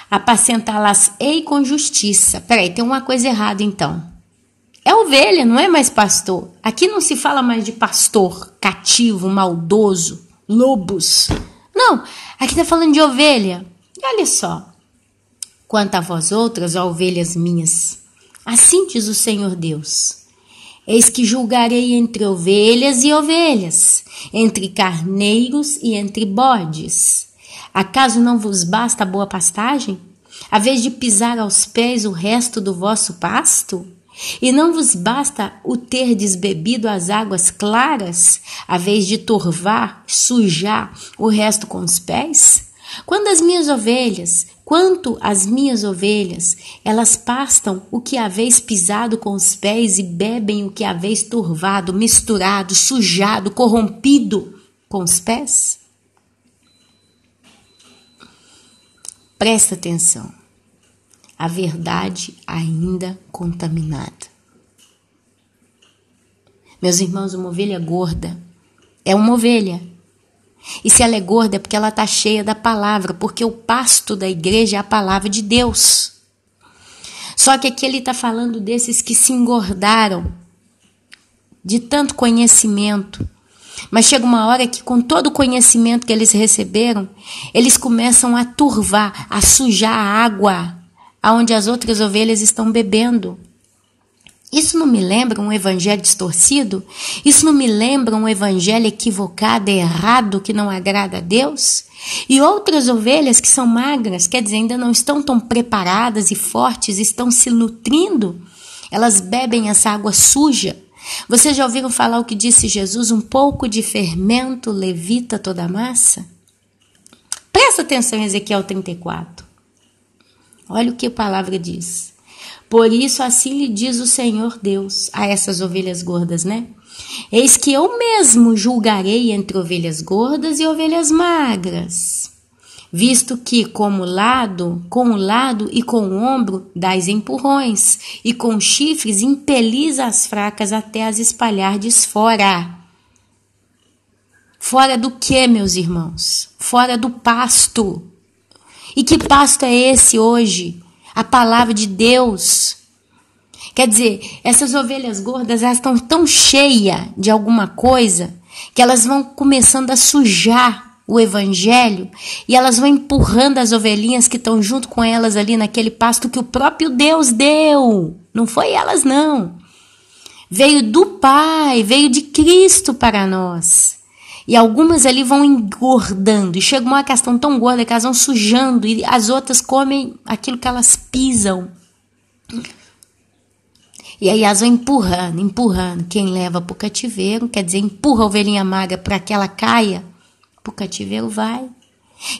Apacentá-las-ei com justiça. Peraí, tem uma coisa errada então. É ovelha, não é mais pastor. Aqui não se fala mais de pastor cativo, maldoso, lobos. Não, aqui está falando de ovelha. E olha só. Quanto a vós outras, ó ovelhas minhas, assim diz o Senhor Deus: eis que julgarei entre ovelhas e ovelhas, entre carneiros e entre bodes. Acaso não vos basta a boa pastagem, a vez de pisar aos pés o resto do vosso pasto? E não vos basta o terdes bebido as águas claras, a vez de turvar, sujar o resto com os pés? Quanto as minhas ovelhas, elas pastam o que haveis pisado com os pés e bebem o que haveis turvado, misturado, sujado, corrompido com os pés? Presta atenção. A verdade ainda contaminada. Meus irmãos, uma ovelha gorda é uma ovelha. E se ela é gorda é porque ela está cheia da palavra, porque o pasto da igreja é a palavra de Deus. Só que aqui ele está falando desses que se engordaram de tanto conhecimento. Mas chega uma hora que com todo o conhecimento que eles receberam, eles começam a turvar, a sujar a água aonde as outras ovelhas estão bebendo. Isso não me lembra um evangelho distorcido? Isso não me lembra um evangelho equivocado, errado, que não agrada a Deus? E outras ovelhas que são magras, quer dizer, ainda não estão tão preparadas e fortes, estão se nutrindo, elas bebem essa água suja. Vocês já ouviram falar o que disse Jesus? Um pouco de fermento levita toda a massa? Presta atenção em Ezequiel 34. Olha o que a palavra diz. Por isso assim lhe diz o Senhor Deus a essas ovelhas gordas, né? Eis que eu mesmo julgarei entre ovelhas gordas e ovelhas magras, visto que com o lado e com o ombro dais empurrões, e com chifres impelis as fracas até as espalhardes fora. Fora do que, meus irmãos? Fora do pasto. E que pasto é esse hoje? A palavra de Deus. Quer dizer, essas ovelhas gordas, elas estão tão cheias de alguma coisa que elas vão começando a sujar o evangelho e elas vão empurrando as ovelhinhas que estão junto com elas ali naquele pasto que o próprio Deus deu. Não foi elas, não. Veio do Pai, veio de Cristo para nós. E algumas ali vão engordando. E chega uma hora que elas estão tão gordas que elas vão sujando. E as outras comem aquilo que elas pisam. E aí elas vão empurrando. Quem leva para o cativeiro, quer dizer, empurra a ovelhinha magra para que ela caia, para o cativeiro vai.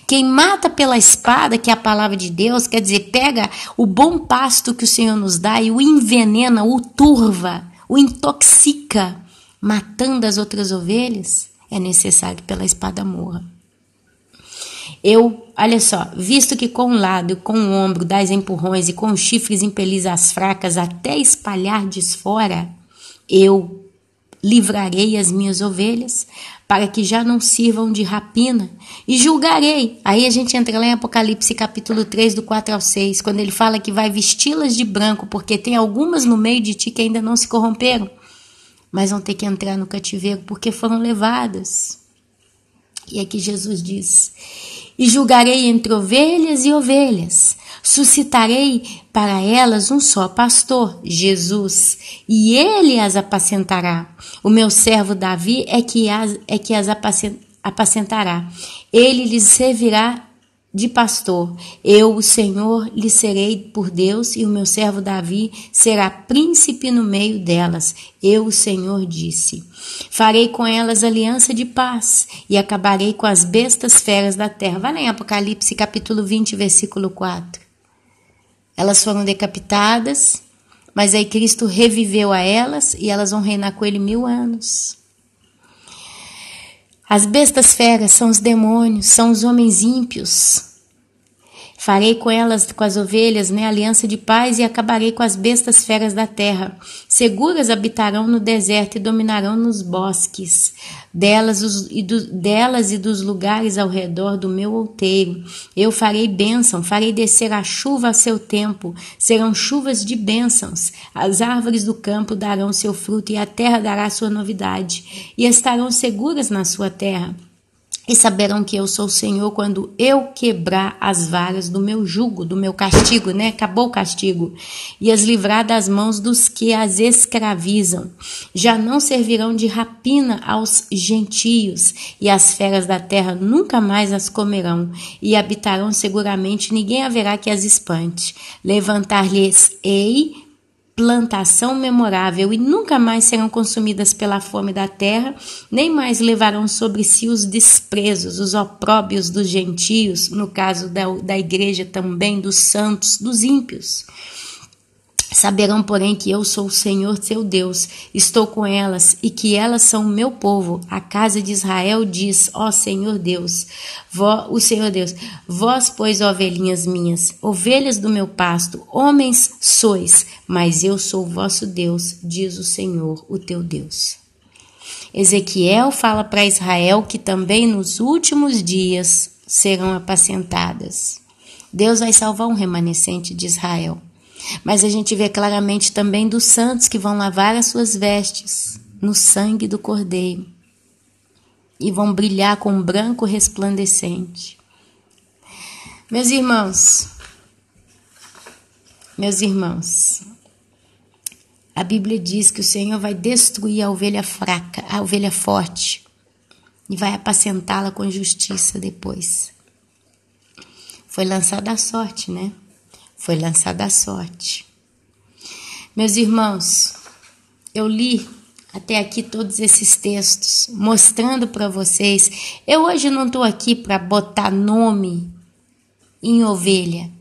Quem mata pela espada, que é a palavra de Deus, quer dizer, pega o bom pasto que o Senhor nos dá e o envenena, o turva, o intoxica, matando as outras ovelhas. É necessário que pela espada morra. Olha só, visto que com um lado e com o ombro dais empurrões e com os chifres impelis as fracas até espalhardes fora, eu livrarei as minhas ovelhas para que já não sirvam de rapina e julgarei. Aí a gente entra lá em Apocalipse capítulo 3, do 4 ao 6, quando ele fala que vai vesti-las de branco, porque tem algumas no meio de ti que ainda não se corromperam, mas vão ter que entrar no cativeiro porque foram levadas. E aqui Jesus diz: e julgarei entre ovelhas e ovelhas, suscitarei para elas um só pastor, Jesus, e ele as apacentará. O meu servo Davi é que as apacentará. Ele lhes servirá de pastor. Eu, o Senhor, lhe serei por Deus, e o meu servo Davi será príncipe no meio delas. Eu, o Senhor, disse. Farei com elas aliança de paz e acabarei com as bestas feras da terra. Vai lá em Apocalipse capítulo 20, versículo 4. Elas foram decapitadas, mas aí Cristo reviveu a elas e elas vão reinar com ele 1000 anos. As bestas feras são os demônios, são os homens ímpios. Farei com elas, com as ovelhas, aliança de paz e acabarei com as bestas feras da terra. Seguras habitarão no deserto e dominarão nos bosques, delas e dos lugares ao redor do meu outeiro. Eu farei bênção, farei descer a chuva a seu tempo, serão chuvas de bênçãos. As árvores do campo darão seu fruto e a terra dará sua novidade, e estarão seguras na sua terra. E saberão que eu sou o Senhor quando eu quebrar as varas do meu jugo, do meu castigo, Acabou o castigo. E as livrar das mãos dos que as escravizam. Já não servirão de rapina aos gentios, e as feras da terra nunca mais as comerão, e habitarão seguramente, ninguém haverá que as espante. Levantar-lhes-ei plantação memorável, e nunca mais serão consumidas pela fome da terra, nem mais levarão sobre si os desprezos, os opróbios dos gentios, no caso da igreja também, dos santos, dos ímpios. Saberão, porém, que eu sou o Senhor seu Deus, estou com elas, e que elas são o meu povo. A casa de Israel diz, ó Senhor Deus, o Senhor Deus, vós, pois, ovelhinhas minhas, ovelhas do meu pasto, homens sois, mas eu sou o vosso Deus, diz o Senhor, o teu Deus. Ezequiel fala para Israel que também nos últimos dias serão apacentadas. Deus vai salvar um remanescente de Israel. Mas a gente vê claramente também dos santos que vão lavar as suas vestes no sangue do Cordeiro e vão brilhar com um branco resplandecente. Meus irmãos, a Bíblia diz que o Senhor vai destruir a ovelha fraca, a ovelha forte, e vai apacentá-la com justiça depois. Foi lançada a sorte, Foi lançada a sorte. Meus irmãos, eu li até aqui todos esses textos, mostrando para vocês. Eu hoje não estou aqui para botar nome em ovelha.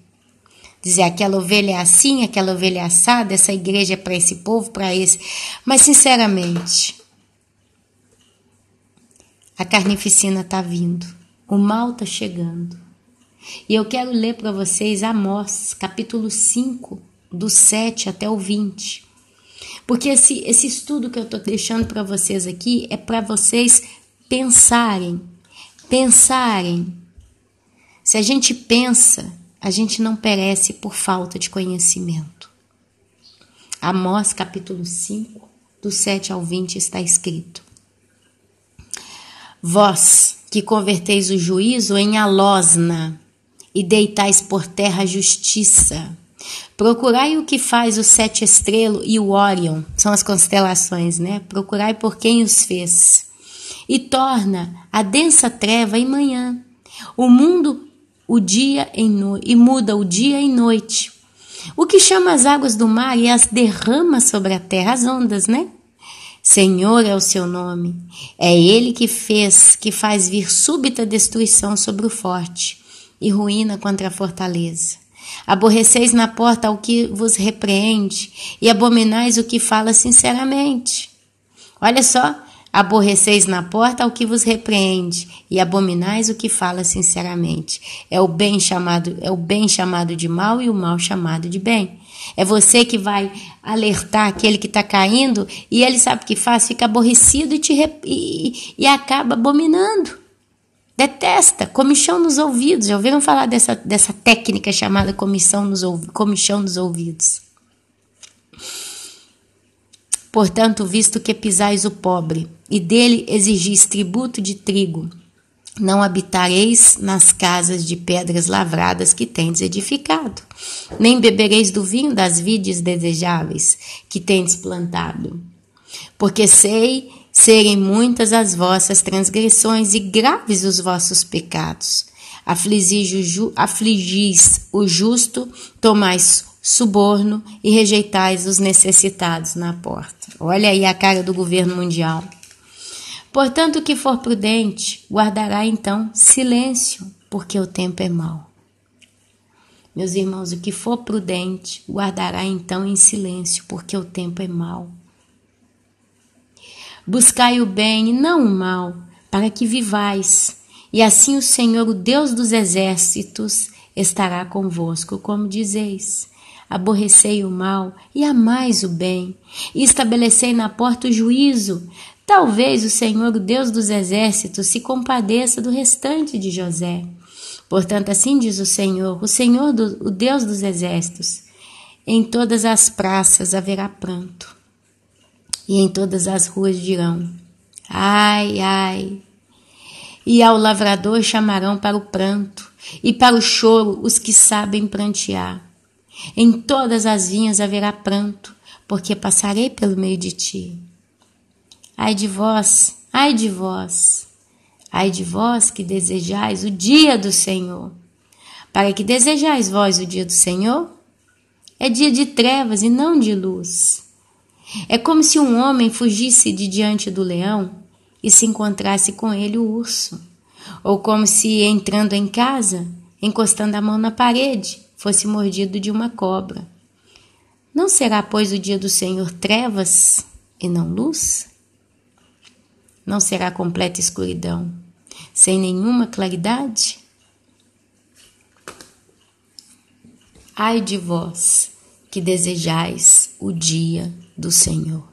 Dizer aquela ovelha é assim, aquela ovelha é assada, essa igreja é para esse povo, para esse. Mas, sinceramente, a carnificina está vindo. O mal está chegando. E eu quero ler para vocês Amós, capítulo 5, do 7 até o 20. Porque esse estudo que eu estou deixando para vocês aqui é para vocês pensarem. Se a gente pensa, a gente não perece por falta de conhecimento. Amós, capítulo 5, do 7 ao 20, está escrito. Vós, que converteis o juízo em alosna, e deitais por terra a justiça. Procurai o que faz o sete estrelo e o Órion, são as constelações, Procurai por quem os fez. E torna a densa treva em manhã, o mundo o dia e muda o dia em noite. O que chama as águas do mar e as derrama sobre a terra, as ondas, Senhor é o seu nome. É ele que faz vir súbita destruição sobre o forte e ruína contra a fortaleza. Aborreceis na porta ao que vos repreende e abominais o que fala sinceramente. Olha só, aborreceis na porta ao que vos repreende e abominais o que fala sinceramente. É o bem chamado de mal e o mal chamado de bem. É você que vai alertar aquele que está caindo e ele sabe o que faz, fica aborrecido e acaba abominando. Detesta, comichão nos ouvidos. Já ouviram falar dessa técnica chamada comichão nos ouvidos? Portanto, visto que pisais o pobre e dele exigis tributo de trigo, não habitareis nas casas de pedras lavradas que tendes edificado, nem bebereis do vinho das vides desejáveis que tendes plantado. Porque sei serem muitas as vossas transgressões e graves os vossos pecados. Afligis o justo, tomais suborno e rejeitais os necessitados na porta. Olha aí a cara do governo mundial. Portanto, o que for prudente, guardará então silêncio, porque o tempo é mau. Meus irmãos, o que for prudente, guardará então em silêncio, porque o tempo é mau. Buscai o bem e não o mal, para que vivais, e assim o Senhor, o Deus dos exércitos, estará convosco, como dizeis. Aborrecei o mal e amais o bem, e estabelecei na porta o juízo. Talvez o Senhor, o Deus dos exércitos, se compadeça do restante de José. Portanto, assim diz o Senhor, o Deus dos exércitos, em todas as praças haverá pranto, e em todas as ruas dirão, ai, ai. E ao lavrador chamarão para o pranto, e para o choro os que sabem prantear. Em todas as vinhas haverá pranto, porque passarei pelo meio de ti. Ai de vós, ai de vós, ai de vós que desejais o dia do Senhor. Para que desejais vós o dia do Senhor? É dia de trevas e não de luz. É como se um homem fugisse de diante do leão e se encontrasse com ele o urso. Ou como se, entrando em casa, encostando a mão na parede, fosse mordido de uma cobra. Não será, pois, o dia do Senhor trevas e não luz? Não será completa escuridão, sem nenhuma claridade? Ai de vós que desejais o dia do Senhor.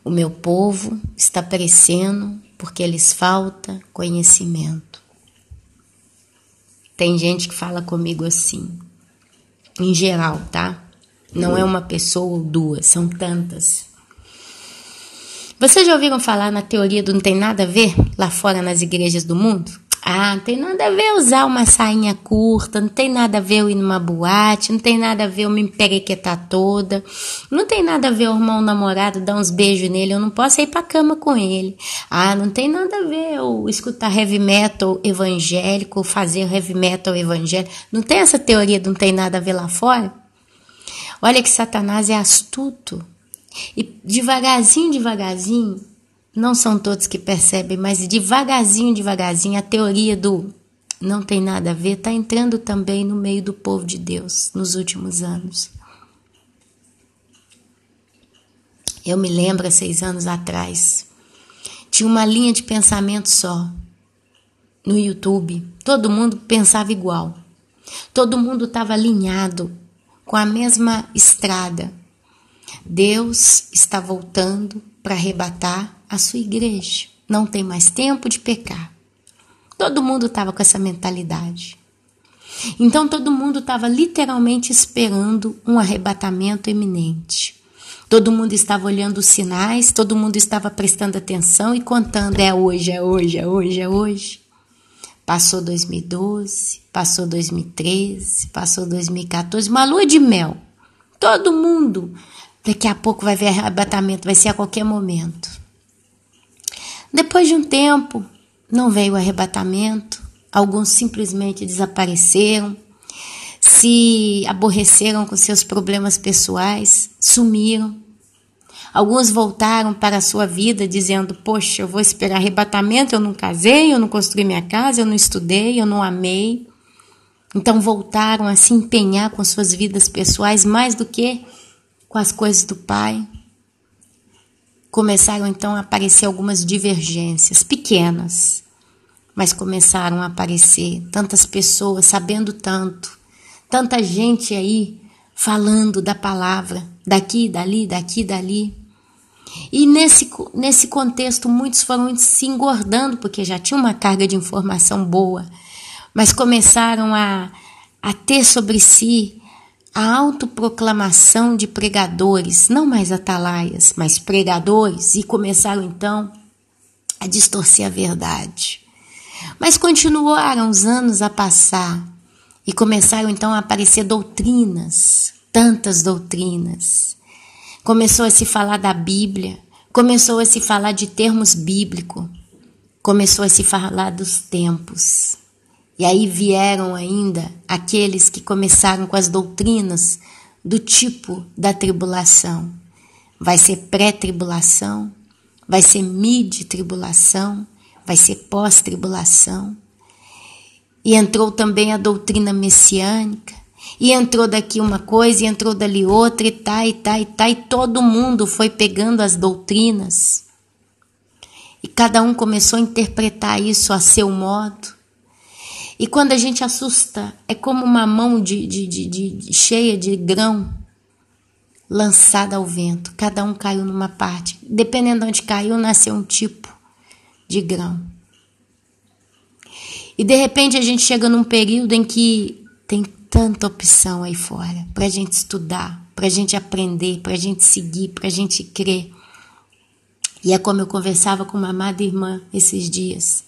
O meu povo está perecendo porque lhes falta conhecimento. Tem gente que fala comigo assim, em geral, tá? Não é uma pessoa ou duas, são tantas. Vocês já ouviram falar na teoria do não tem nada a ver lá fora nas igrejas do mundo? Ah, não tem nada a ver usar uma sainha curta, não tem nada a ver eu ir numa boate, não tem nada a ver eu me emperequetar toda, não tem nada a ver eu arrumar um namorado, dar uns beijos nele, eu não posso ir pra cama com ele. Ah, não tem nada a ver eu escutar heavy metal evangélico, fazer heavy metal evangélico. Não tem essa teoria do não tem nada a ver lá fora? Olha que Satanás é astuto. E devagarzinho, não são todos que percebem, mas devagarzinho, a teoria do não tem nada a ver está entrando também no meio do povo de Deus nos últimos anos. Eu me lembro, há 6 anos atrás, tinha uma linha de pensamento só no YouTube. Todo mundo pensava igual. Todo mundo estava alinhado com a mesma estrada. Deus está voltando para arrebatar a sua igreja. Não tem mais tempo de pecar. Todo mundo estava com essa mentalidade. Então todo mundo estava literalmente esperando um arrebatamento iminente. Todo mundo estava olhando os sinais, todo mundo estava prestando atenção e contando, é hoje. Passou 2012, passou 2013, passou 2014, uma lua de mel. Todo mundo... Daqui a pouco vai ver arrebatamento, vai ser a qualquer momento. Depois de um tempo, não veio o arrebatamento, alguns simplesmente desapareceram, se aborreceram com seus problemas pessoais, sumiram. Alguns voltaram para a sua vida dizendo, poxa, eu vou esperar arrebatamento, eu não casei, eu não construí minha casa, eu não estudei, eu não amei. Então voltaram a se empenhar com suas vidas pessoais mais do que com as coisas do Pai. Começaram então a aparecer algumas divergências, pequenas, mas começaram a aparecer tantas pessoas sabendo tanto, tanta gente aí falando da palavra, daqui, dali. E nesse contexto muitos foram se engordando, porque já tinha uma carga de informação boa, mas começaram a ter sobre si a autoproclamação de pregadores, não mais atalaias, mas pregadores, e começaram então a distorcer a verdade. Mas continuaram os anos a passar e começaram então a aparecer doutrinas, tantas doutrinas. Começou a se falar da Bíblia, começou a se falar de termos bíblicos, começou a se falar dos tempos. E aí vieram ainda aqueles que começaram com as doutrinas do tipo da tribulação. Vai ser pré-tribulação, vai ser mid-tribulação, vai ser pós-tribulação. E entrou também a doutrina messiânica, e entrou daqui uma coisa, e entrou dali outra, e todo mundo foi pegando as doutrinas. E cada um começou a interpretar isso a seu modo. E quando a gente assusta, é como uma mão cheia de grão lançada ao vento. Cada um caiu numa parte. Dependendo de onde caiu, nasceu um tipo de grão. E de repente a gente chega num período em que tem tanta opção aí fora para a gente estudar, para a gente aprender, para a gente seguir, para a gente crer. E é como eu conversava com uma amada irmã esses dias.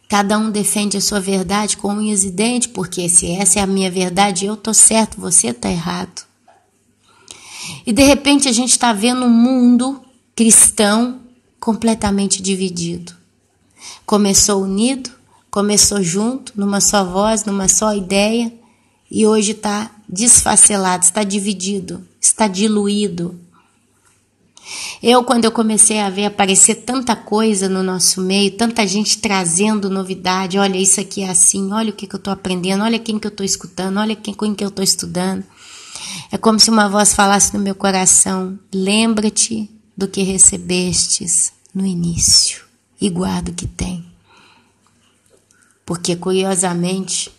Cada um defende a sua verdade com unhas e dentes, porque se essa é a minha verdade, eu tô certo, você tá errado. E de repente a gente está vendo um mundo cristão completamente dividido. Começou unido, começou junto, numa só voz, numa só ideia, e hoje está desfacelado, está dividido, está diluído. Quando eu comecei a ver aparecer tanta coisa no nosso meio, tanta gente trazendo novidade, olha, isso aqui é assim, olha o que eu estou aprendendo, olha quem que eu estou escutando, olha com quem que eu estou estudando. É como se uma voz falasse no meu coração, lembra-te do que recebestes no início e guarda o que tem. Porque, curiosamente,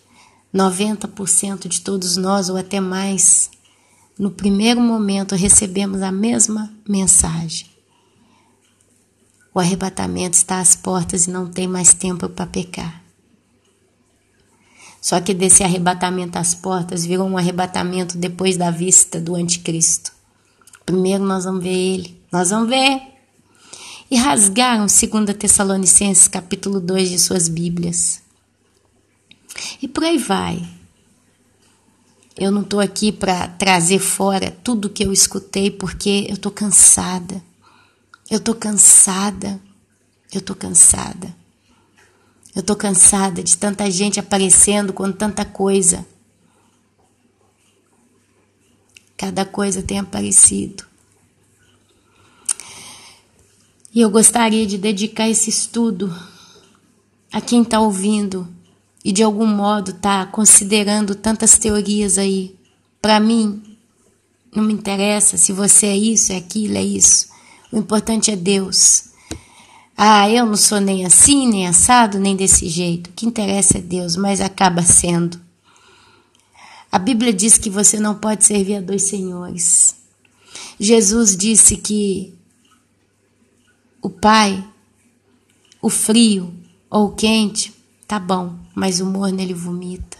90% de todos nós, ou até mais, no primeiro momento recebemos a mesma mensagem. O arrebatamento está às portas e não tem mais tempo para pecar. Só que desse arrebatamento às portas virou um arrebatamento depois da vista do anticristo. Primeiro nós vamos ver ele, nós vamos ver. E rasgaram 2 Tessalonicenses capítulo 2 de suas Bíblias. E por aí vai. Eu não estou aqui para trazer fora tudo que eu escutei, porque eu estou cansada. Eu estou cansada de tanta gente aparecendo com tanta coisa. Cada coisa tem aparecido. E eu gostaria de dedicar esse estudo a quem está ouvindo e de algum modo está considerando tantas teorias aí. Para mim, não me interessa se você é isso, é aquilo, é isso. O importante é Deus. Eu não sou nem assim, nem assado, nem desse jeito. O que interessa é Deus, mas acaba sendo. A Bíblia diz que você não pode servir a 2 senhores. Jesus disse que o Pai, o frio ou o quente, tá bom, mas o morno ele vomita.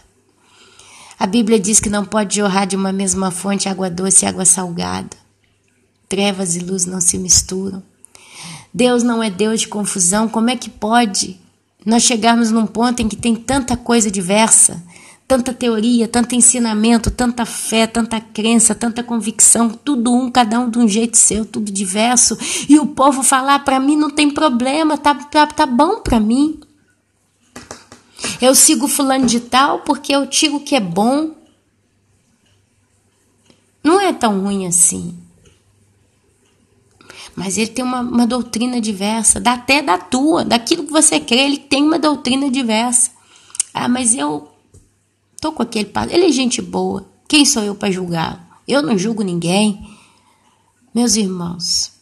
A Bíblia diz que não pode jorrar de uma mesma fonte água doce e água salgada. Trevas e luz não se misturam. Deus não é Deus de confusão. Como é que pode nós chegarmos num ponto em que tem tanta coisa diversa, tanta teoria, tanto ensinamento, tanta fé, tanta crença, tanta convicção, tudo cada um de um jeito seu, tudo diverso, e o povo falar para mim não tem problema, tá bom para mim. Eu sigo fulano de tal porque eu digo que é bom. Não é tão ruim assim. Mas ele tem uma doutrina diversa, até da tua, daquilo que você crê, ele tem uma doutrina diversa. Mas eu tô com aquele padre, ele é gente boa, quem sou eu para julgá-lo? Eu não julgo ninguém. Meus irmãos,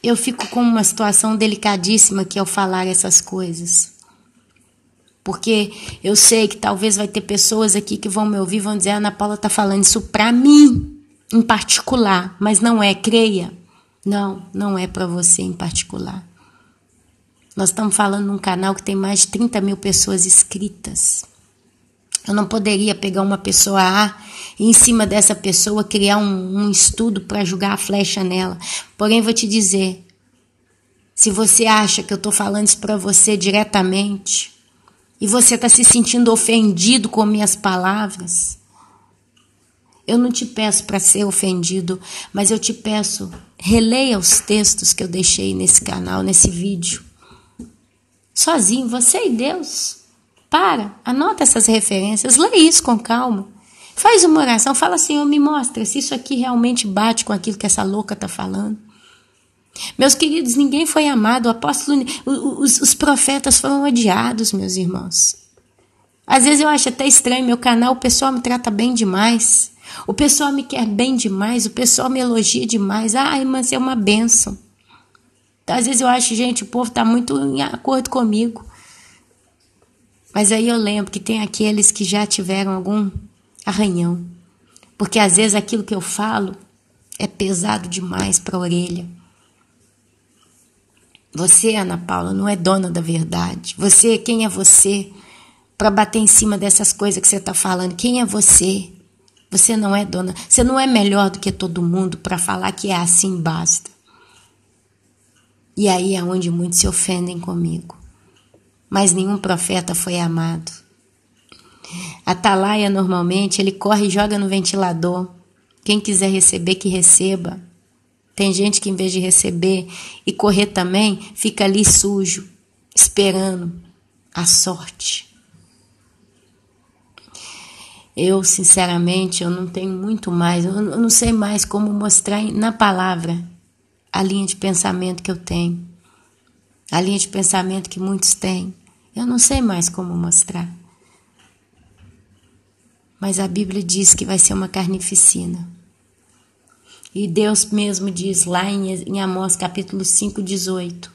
eu fico com uma situação delicadíssima que ao falar essas coisas. Porque eu sei que talvez vai ter pessoas aqui que vão me ouvir e vão dizer, a Ana Paula está falando isso para mim, em particular, mas não é, creia. Não é para você em particular. Nós estamos falando num canal que tem mais de 30 mil pessoas inscritas. Eu não poderia pegar uma pessoa A e em cima dessa pessoa criar um estudo para jogar a flecha nela. Porém, vou te dizer, se você acha que eu estou falando isso para você diretamente e você está se sentindo ofendido com minhas palavras, Eu não te peço para ser ofendido, mas eu te peço, releia os textos que eu deixei nesse canal, nesse vídeo. Sozinho, você e Deus. Anota essas referências, lê isso com calma. Faz uma oração, fala Senhor, me mostra se isso aqui realmente bate com aquilo que essa louca está falando. Meus queridos, ninguém foi amado, o apóstolo, os profetas foram odiados, meus irmãos. Às vezes eu acho até estranho, meu canal, o pessoal me trata bem demais. O pessoal me quer bem demais, o pessoal me elogia demais. Ah, irmã, você é uma bênção. Às vezes eu acho, gente, o povo está muito em acordo comigo. Mas aí eu lembro que tem aqueles que já tiveram algum arranhão. Porque às vezes aquilo que eu falo é pesado demais para a orelha. Você, Ana Paula, não é dona da verdade. Você, quem é você para bater em cima dessas coisas que você está falando? Quem é você? Você não é dona. Você não é melhor do que todo mundo para falar que é assim, basta. E aí é onde muitos se ofendem comigo. Mas nenhum profeta foi amado. Atalaia, normalmente, ele corre e joga no ventilador. Quem quiser receber, que receba. Tem gente que, em vez de receber e correr também, fica ali sujo, esperando a sorte. Eu, sinceramente, eu não tenho muito mais, eu não sei mais como mostrar na palavra a linha de pensamento que eu tenho. A linha de pensamento que muitos têm. Eu não sei mais como mostrar. Mas a Bíblia diz que vai ser uma carnificina. E Deus mesmo diz lá em Amós capítulo 5, 18.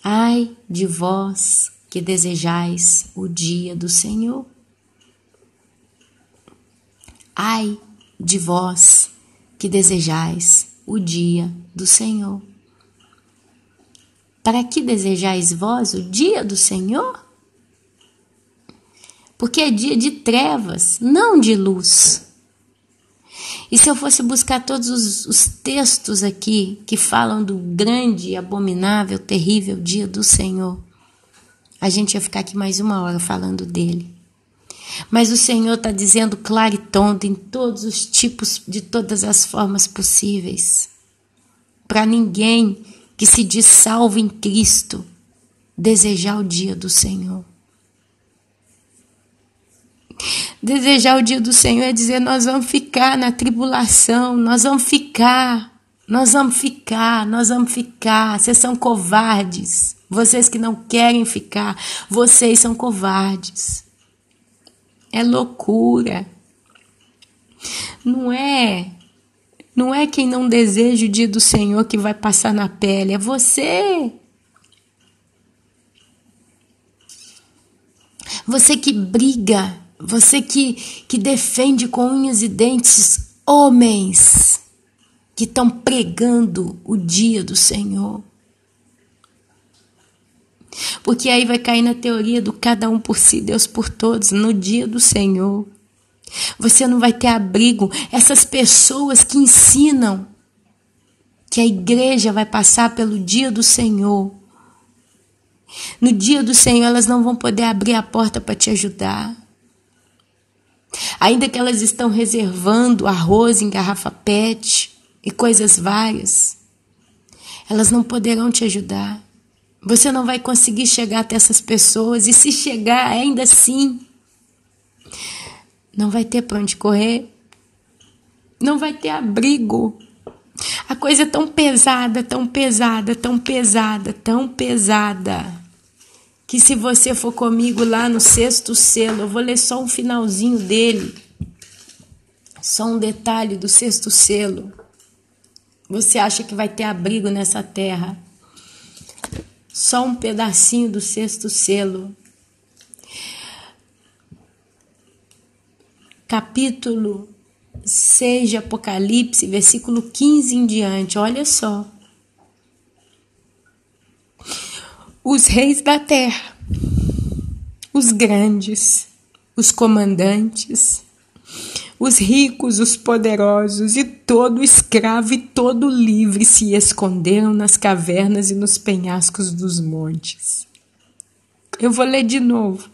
Ai de vós que desejais o dia do Senhor. Ai de vós que desejais o dia do Senhor. Para que desejais vós o dia do Senhor? Porque é dia de trevas, não de luz. E se eu fosse buscar todos os textos aqui que falam do grande, abominável, terrível dia do Senhor, a gente ia ficar aqui mais 1 hora falando dele. Mas o Senhor está dizendo claro e tonto em todos os tipos, de todas as formas possíveis. Para ninguém que se diz salvo em Cristo desejar o dia do Senhor. Desejar o dia do Senhor é dizer, nós vamos ficar na tribulação, nós vamos ficar. Vocês são covardes. Vocês que não querem ficar, vocês são covardes. É loucura. Não é quem não deseja o dia do Senhor que vai passar na pele, é você. Você que briga, você que defende com unhas e dentes homens que estão pregando o dia do Senhor. Porque aí vai cair na teoria do cada um por si, Deus por todos, no dia do Senhor. Você não vai ter abrigo. Essas pessoas que ensinam que a igreja vai passar pelo dia do Senhor. No dia do Senhor elas não vão poder abrir a porta para te ajudar. Ainda que elas estão reservando arroz em garrafa PET e coisas várias, elas não poderão te ajudar. Você não vai conseguir chegar até essas pessoas, e se chegar ainda assim, não vai ter para onde correr, não vai ter abrigo. A coisa é tão pesada, que se você for comigo lá no 6º selo, eu vou ler só um finalzinho dele, só um detalhe do 6º selo. Você acha que vai ter abrigo nessa terra? Só um pedacinho do 6º selo. Capítulo 6 de Apocalipse, versículo 15 em diante. Olha só. Os reis da terra, os grandes, os comandantes, os ricos, os poderosos e todo escravo e todo livre se esconderam nas cavernas e nos penhascos dos montes. Eu vou ler de novo.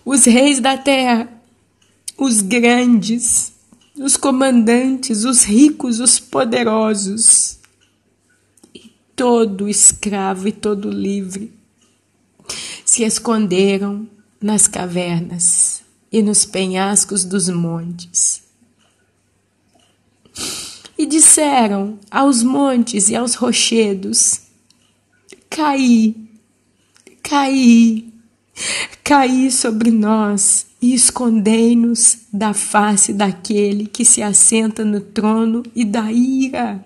Os reis da terra, os grandes, os comandantes, os ricos, os poderosos, e todo escravo e todo livre se esconderam nas cavernas e nos penhascos dos montes. E disseram aos montes e aos rochedos: caí, caí, caí sobre nós e escondei-nos da face daquele que se assenta no trono e da ira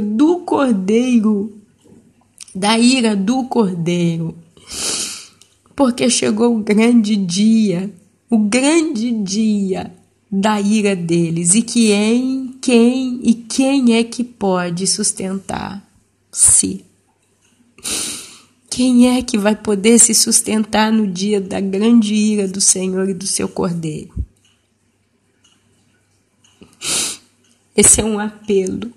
do Cordeiro, porque chegou o grande dia da ira deles, e quem é que pode sustentar-se? Quem é que vai poder se sustentar no dia da grande ira do Senhor e do seu Cordeiro? Esse é um apelo.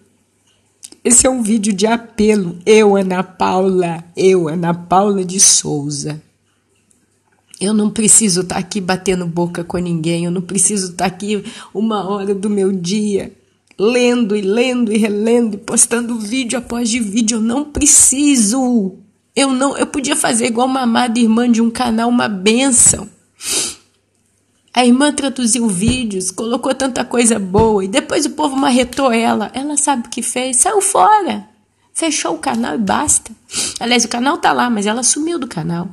Esse é um vídeo de apelo. Eu, Ana Paula de Souza. Eu não preciso estar aqui batendo boca com ninguém. Eu não preciso estar aqui 1 hora do meu dia lendo e relendo e postando vídeo após de vídeo. Eu não preciso. Eu podia fazer igual uma amada irmã de um canal, uma bênção. A irmã traduziu vídeos, colocou tanta coisa boa e depois o povo marretou ela. Ela sabe o que fez? Saiu fora. Fechou o canal e basta. Aliás, o canal tá lá, mas ela sumiu do canal.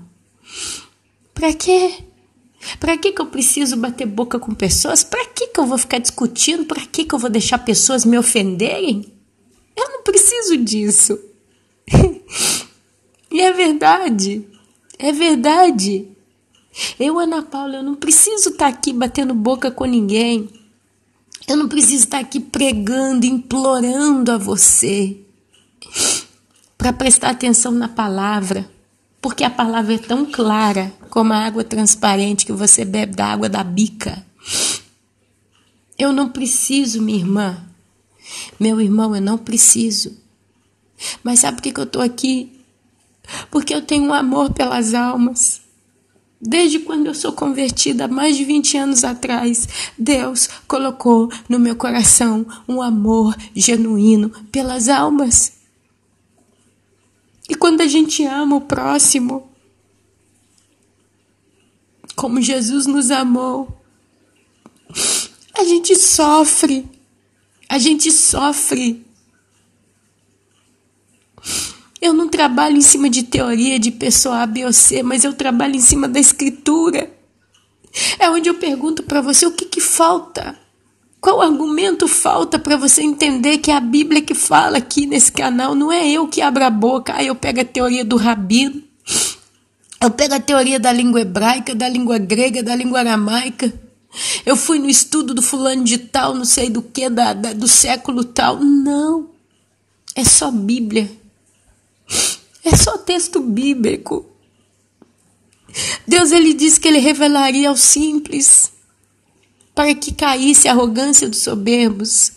Pra quê? Pra que eu preciso bater boca com pessoas? Pra que eu vou ficar discutindo? Pra que eu vou deixar pessoas me ofenderem? Eu não preciso disso. E é verdade. Eu, Ana Paula, eu não preciso estar aqui batendo boca com ninguém. Eu não preciso estar aqui pregando, implorando a você para prestar atenção na palavra, porque a palavra é tão clara como a água transparente que você bebe da água da bica. Eu não preciso, minha irmã. Meu irmão, eu não preciso. Mas sabe por que eu estou aqui? Porque eu tenho um amor pelas almas. Desde quando eu sou convertida, há mais de 20 anos atrás, Deus colocou no meu coração um amor genuíno pelas almas. E quando a gente ama o próximo, como Jesus nos amou, a gente sofre. Eu não trabalho em cima de teoria de pessoa A, B ou C, mas eu trabalho em cima da Escritura. É onde eu pergunto para você o que falta. Qual argumento falta para você entender que é a Bíblia que fala aqui nesse canal? Não é eu que abro a boca. Aí eu pego a teoria do rabino, eu pego a teoria da língua hebraica, da língua grega, da língua aramaica. Eu fui no estudo do fulano de tal, não sei do que, do século tal. Não, é só Bíblia. É só texto bíblico. Deus, ele disse que ele revelaria aos simples para que caísse a arrogância dos soberbos.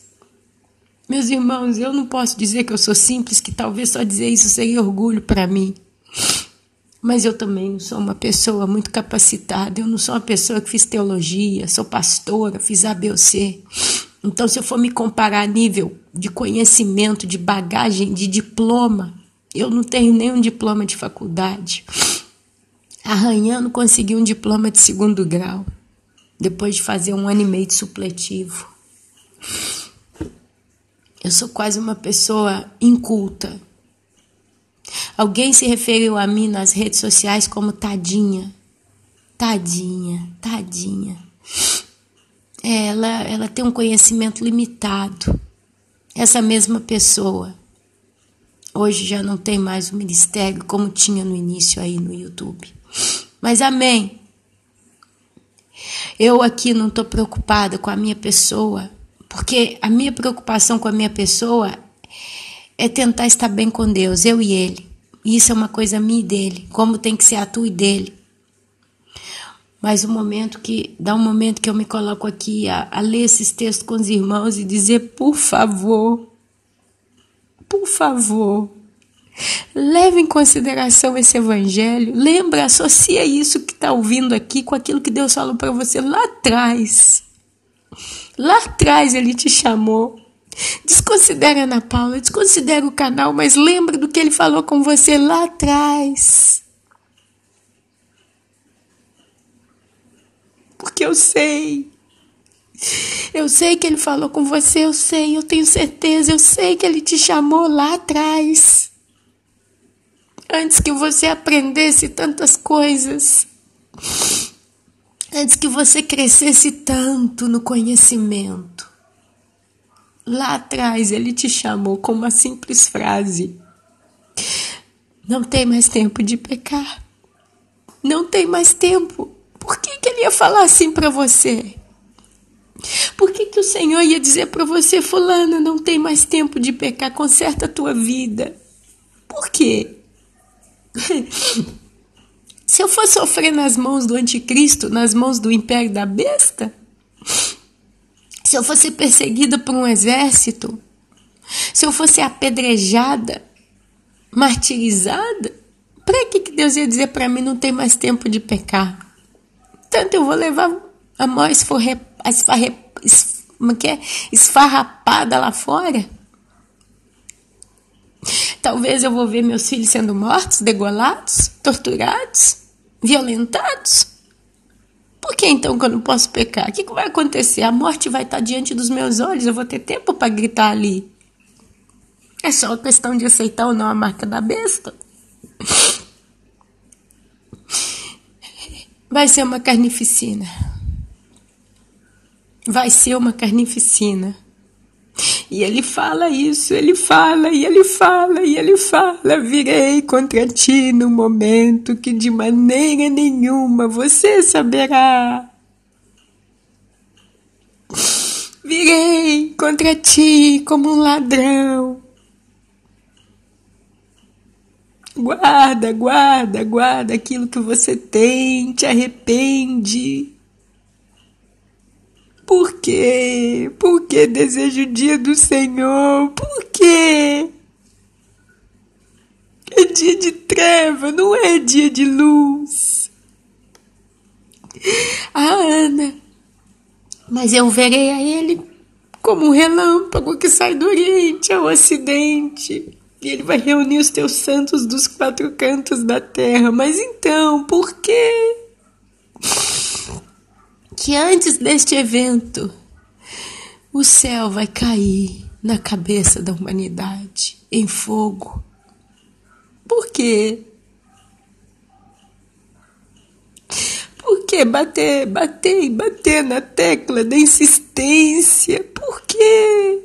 Meus irmãos, eu não posso dizer que eu sou simples, que talvez só dizer isso seria orgulho para mim. Mas eu também não sou uma pessoa muito capacitada. Eu não sou uma pessoa que fiz teologia, sou pastora, fiz A, B ou C. Então, se eu for me comparar a nível de conhecimento, de bagagem, de diploma, eu não tenho nenhum diploma de faculdade. Arranhando, consegui um diploma de 2º grau, depois de fazer 1 ano e meio de supletivo. Eu sou quase uma pessoa inculta. Alguém se referiu a mim nas redes sociais como tadinha. Tadinha. Ela tem um conhecimento limitado. Essa mesma pessoa hoje já não tem mais o ministério como tinha no início aí no YouTube. Mas amém. Eu aqui não estou preocupada com a minha pessoa, porque a minha preocupação com a minha pessoa é tentar estar bem com Deus, eu e Ele. E isso é uma coisa minha e dele, como tem que ser a tua e dele. Mas dá um momento que eu me coloco aqui a ler esses textos com os irmãos e dizer, por favor, Leve em consideração esse evangelho. Lembra, associa isso que está ouvindo aqui com aquilo que Deus falou para você lá atrás. Lá atrás ele te chamou. Desconsidera a Ana Paula, desconsidera o canal, mas lembra do que ele falou com você lá atrás. Porque eu sei que ele falou com você, eu tenho certeza, eu sei que ele te chamou lá atrás. Antes que você aprendesse tantas coisas, antes que você crescesse tanto no conhecimento. Lá atrás ele te chamou com uma simples frase: não tem mais tempo de pecar. Não tem mais tempo. Por que ele ia falar assim para você? Por que o Senhor ia dizer para você: fulana, não tem mais tempo de pecar, conserta a tua vida? Por quê? Se eu for sofrer nas mãos do anticristo, nas mãos do império da besta, se eu fosse perseguida por um exército, se eu fosse apedrejada, martirizada, para que Deus ia dizer para mim: não tem mais tempo de pecar? Tanto eu vou levar a mão esfarrapada lá fora. Talvez eu vou ver meus filhos sendo mortos, degolados, torturados, violentados. Por que então que eu não posso pecar? O que vai acontecer? A morte vai estar diante dos meus olhos, eu vou ter tempo para gritar ali. É só uma questão de aceitar ou não a marca da besta. Vai ser uma carnificina. Vai ser uma carnificina. E ele fala isso, ele fala, e ele fala, e ele fala: virei contra ti no momento que de maneira nenhuma você saberá. Virei contra ti como um ladrão. Guarda, guarda, guarda aquilo que você tem, te arrepende. Por quê? Por que desejo o dia do Senhor? Por quê? É dia de treva, não é dia de luz. Ana, mas eu verei a ele como um relâmpago que sai do Oriente ao Ocidente. E ele vai reunir os teus santos dos 4 cantos da terra. Mas então, por quê? Que antes deste evento, o céu vai cair na cabeça da humanidade em fogo. Por quê? Por que bater na tecla da insistência? Por quê?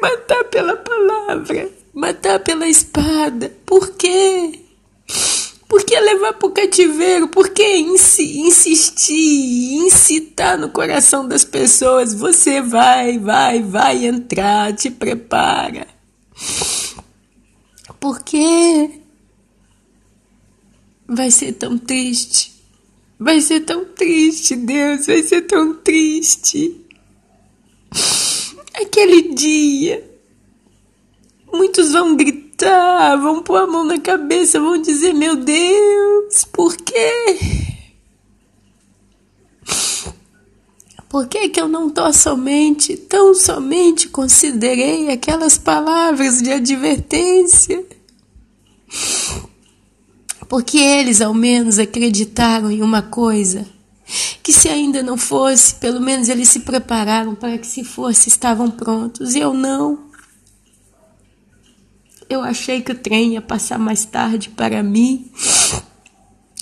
Matar pela palavra, matar pela espada. Por quê? Por que levar para o cativeiro? Por que insistir, incitar no coração das pessoas? Você vai entrar, te prepara. Por quê? Vai ser tão triste. Vai ser tão triste, Deus, vai ser tão triste. Aquele dia, muitos vão gritar, vão pôr a mão na cabeça, vão dizer: meu Deus, por quê? Por que eu não tão somente considerei aquelas palavras de advertência? Porque eles ao menos acreditaram em uma coisa, que se ainda não fosse, pelo menos eles se prepararam para que se fosse, estavam prontos. Eu não. Eu achei que o trem ia passar mais tarde para mim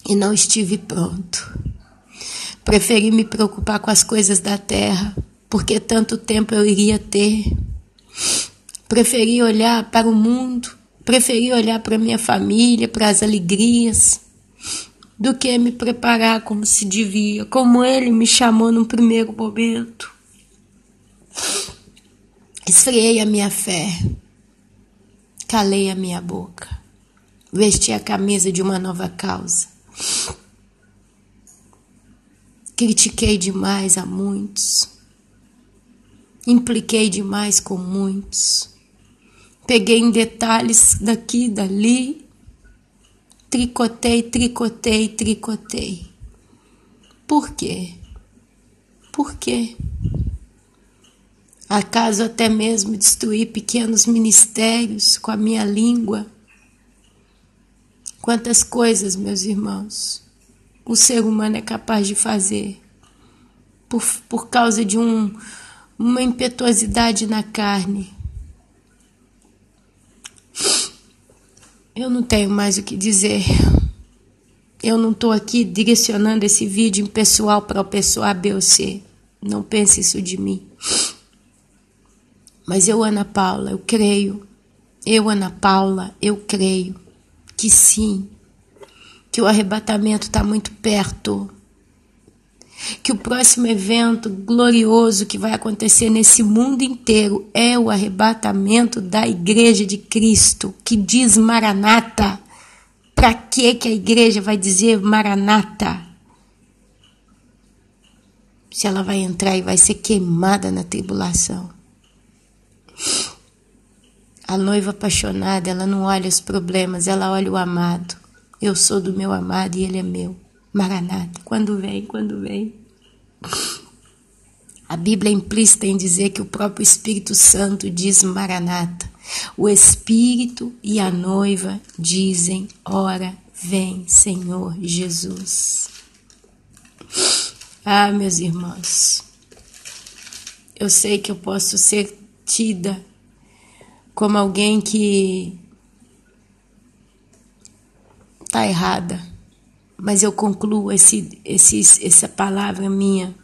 e não estive pronto. Preferi me preocupar com as coisas da terra, porque tanto tempo eu iria ter. Preferi olhar para o mundo, preferi olhar para minha família, para as alegrias, do que me preparar como se devia, como ele me chamou num primeiro momento. Esfriei a minha fé, calei a minha boca, vesti a camisa de uma nova causa. Critiquei demais a muitos, impliquei demais com muitos, Peguei em detalhes daqui e dali, tricotei. Por quê? Por quê? Acaso até mesmo destruir pequenos ministérios com a minha língua? Quantas coisas, meus irmãos, o ser humano é capaz de fazer por causa de uma impetuosidade na carne. Eu não tenho mais o que dizer. Eu não estou aqui direcionando esse vídeo impessoal para o pessoa A, B ou C. Não pense isso de mim. Mas eu, Ana Paula, eu creio. Eu creio que sim. Que o arrebatamento está muito perto. Que o próximo evento glorioso que vai acontecer nesse mundo inteiro é o arrebatamento da Igreja de Cristo, que diz Maranata. Para que a igreja vai dizer Maranata? Se ela vai entrar e vai ser queimada na tribulação. A noiva apaixonada, ela não olha os problemas, ela olha o amado. Eu sou do meu amado e ele é meu. Maranata. Quando vem? A Bíblia é implícita em dizer que o próprio Espírito Santo diz Maranata. O Espírito e a noiva dizem, ora, vem, Senhor Jesus. Ah, meus irmãos, eu sei que eu posso ser tida como alguém que está errada, mas eu concluo essa palavra minha.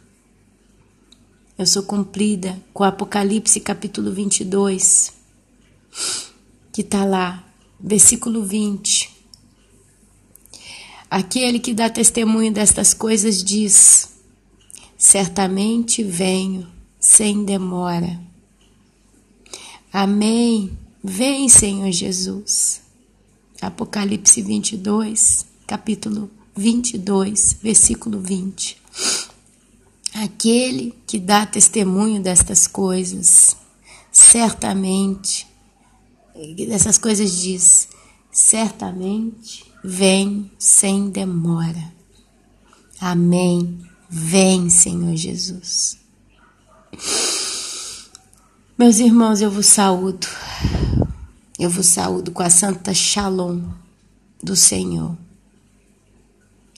Eu sou cumprida com Apocalipse capítulo 22, que está lá, versículo 20. Aquele que dá testemunho destas coisas diz, certamente venho, sem demora. Amém. Vem, Senhor Jesus. Apocalipse 22, capítulo 22, versículo 20. Aquele que dá testemunho destas coisas, certamente, dessas coisas diz, certamente vem sem demora. Amém. Vem, Senhor Jesus. Meus irmãos, eu vos saúdo. Eu vos saúdo com a santa Shalom do Senhor.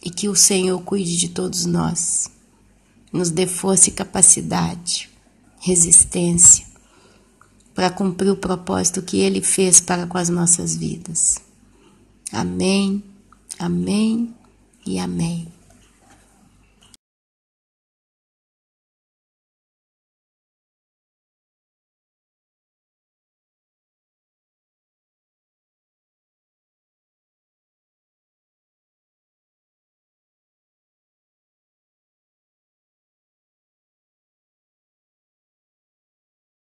E que o Senhor cuide de todos nós. Nos dê força e capacidade, resistência, para cumprir o propósito que Ele fez para com as nossas vidas. Amém, amém e amém.